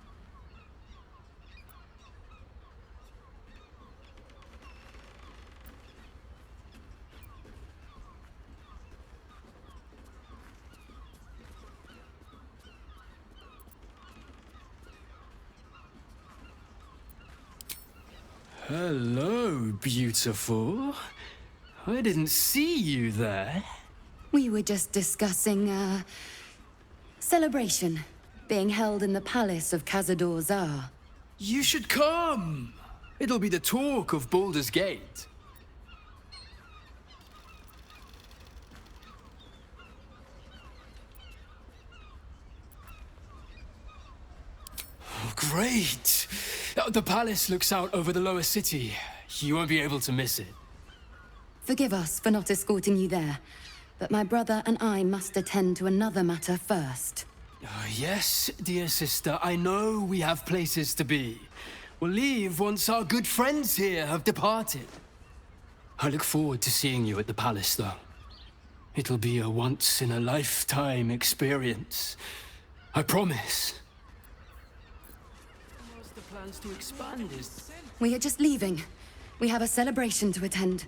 Hello, beautiful. I didn't see you there. We were just discussing, celebration being held in the palace of Cazador Zar. You should come. It'll be the talk of Baldur's Gate. Oh, great. The palace looks out over the lower city. You won't be able to miss it. Forgive us for not escorting you there, but my brother and I must attend to another matter first. Yes, dear sister, I know we have places to be. We'll leave once our good friends here have departed. I look forward to seeing you at the palace, though. It'll be a once-in-a-lifetime experience. I promise. What's the plans to expand this? We are just leaving. We have a celebration to attend.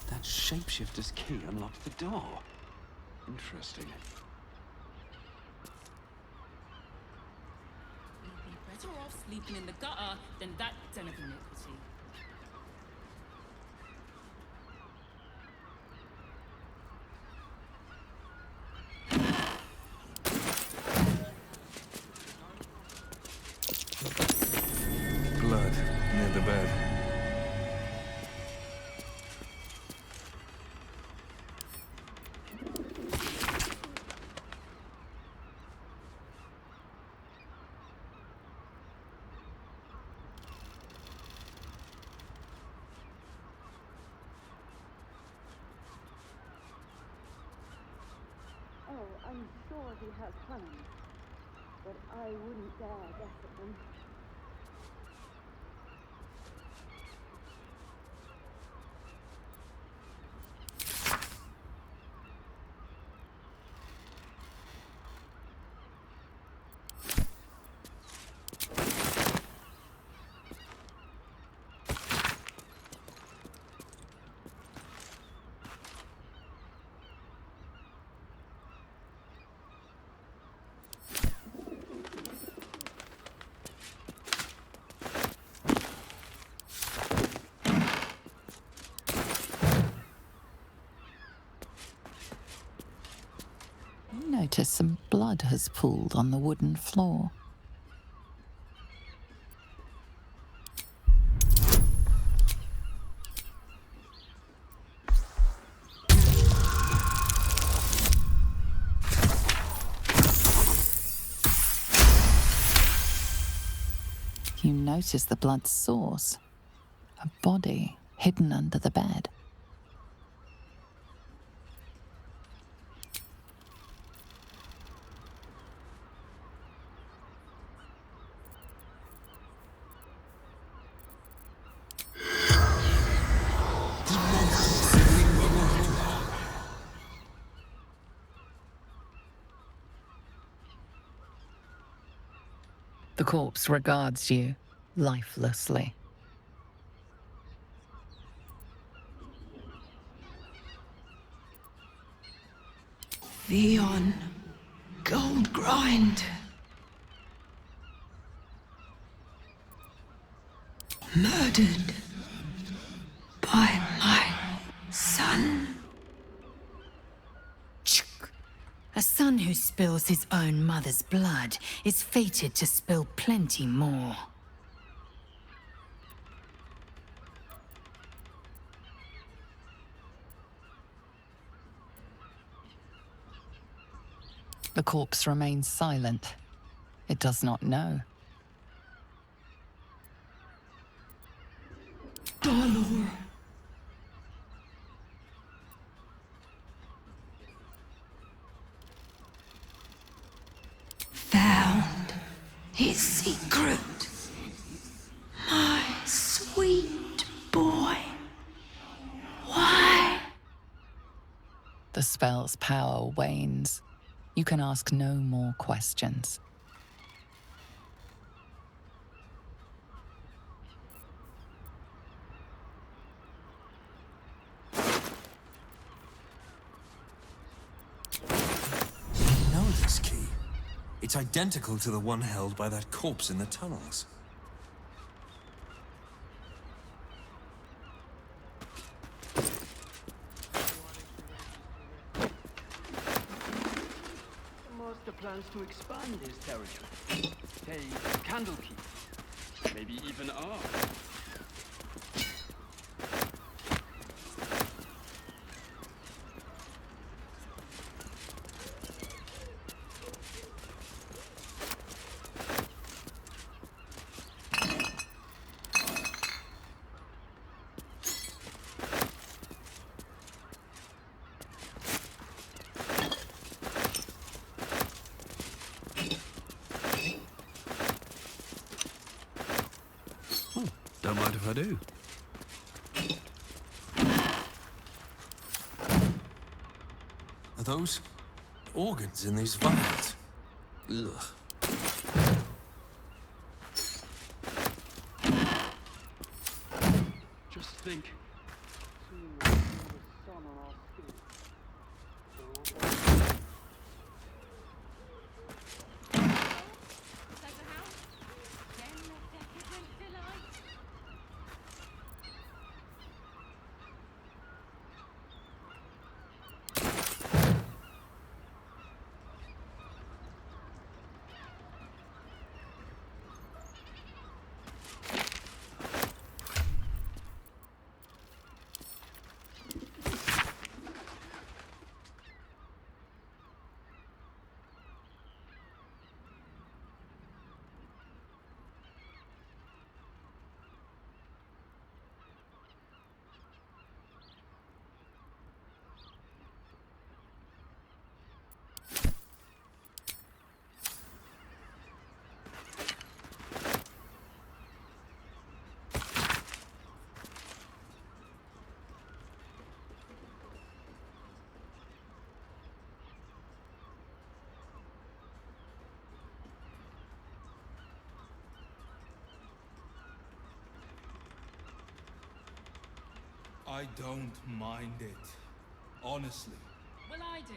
That shapeshifter's key unlocked the door. Interesting. You'd be better off sleeping in the gutter than that den of iniquity. Blood near the bed. Oh, I'm sure he has plans, but I wouldn't dare guess at them. You notice some blood has pooled on the wooden floor. You notice the blood's source, a body hidden under the bed. The corpse regards you lifelessly. Theon Goldgrind. Murdered by my son. A son who spills his own mother's blood is fated to spill plenty more. The corpse remains silent. It does not know. Baldur. Found his secret. My sweet boy. Why? The spell's power wanes. You can ask no more questions. I know this key. It's identical to the one held by that corpse in the tunnels. plans to expand his territory. Take Candlekeep, maybe even art. Don't mind if I do. Are those organs in these vials? Ugh. Just think. I don't mind it. Honestly. Well, I do.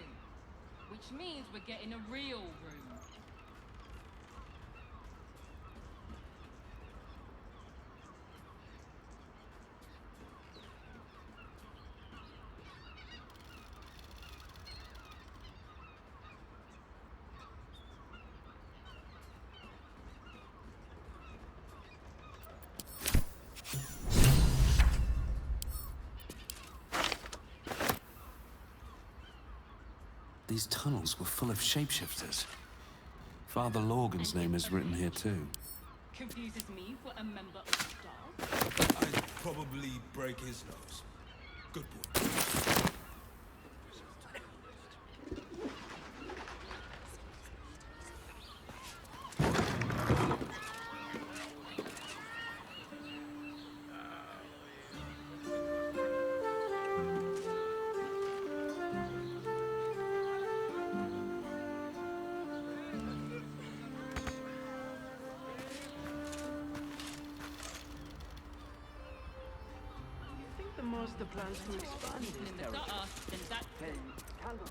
Which means we're getting a real room. These tunnels were full of shapeshifters. Father Lorgan's name is written here too. Confuses me for a member of the staff. I'd probably break his nose. Good boy. The master plans to expand his territory. Hey, Candle.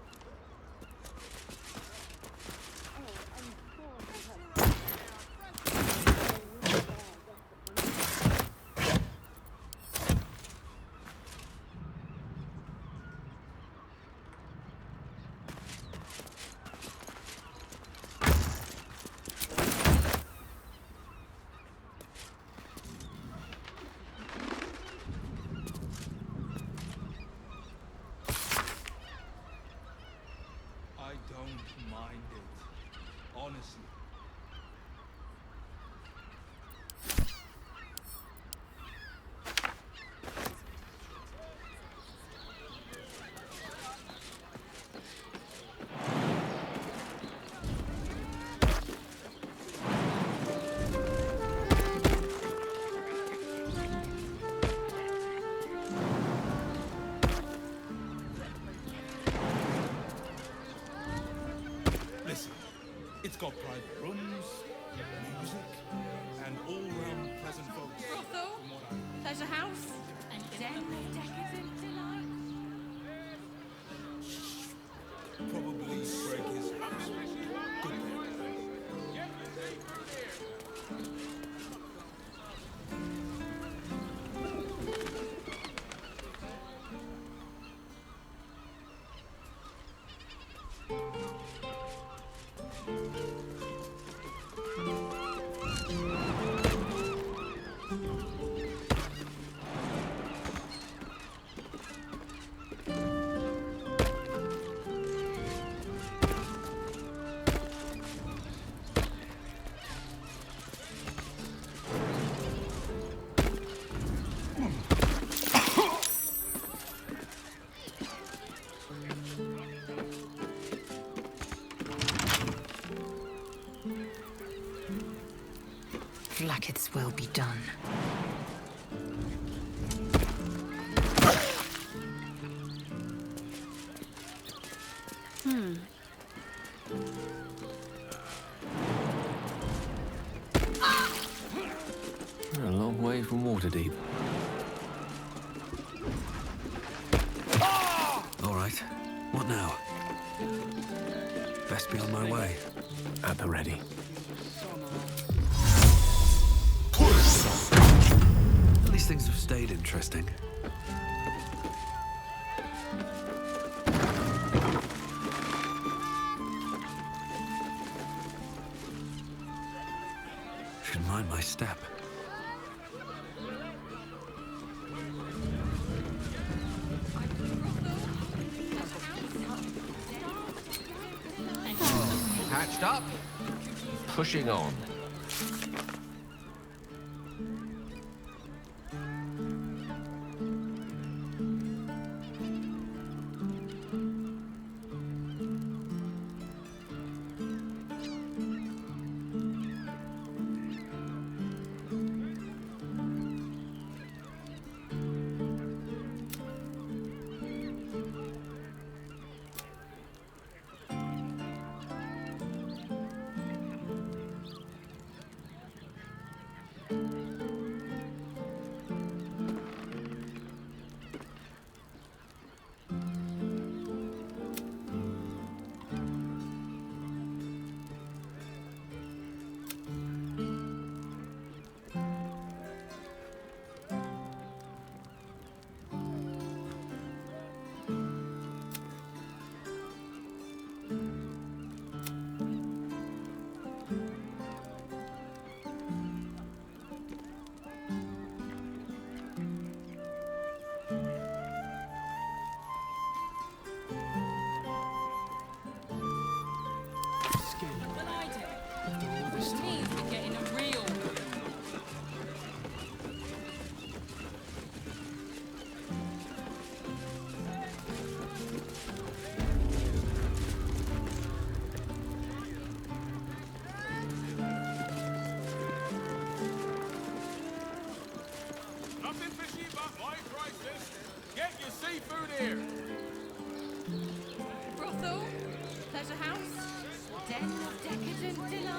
Blacketh's will be done. A long way from Waterdeep. All right. What now? Best be on my way. At the ready. At least things have stayed interesting. Should mind my step. Hatched up. Pushing on.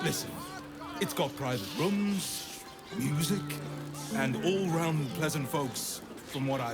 Listen, it's got private rooms, music, and all-round pleasant folks, from what I've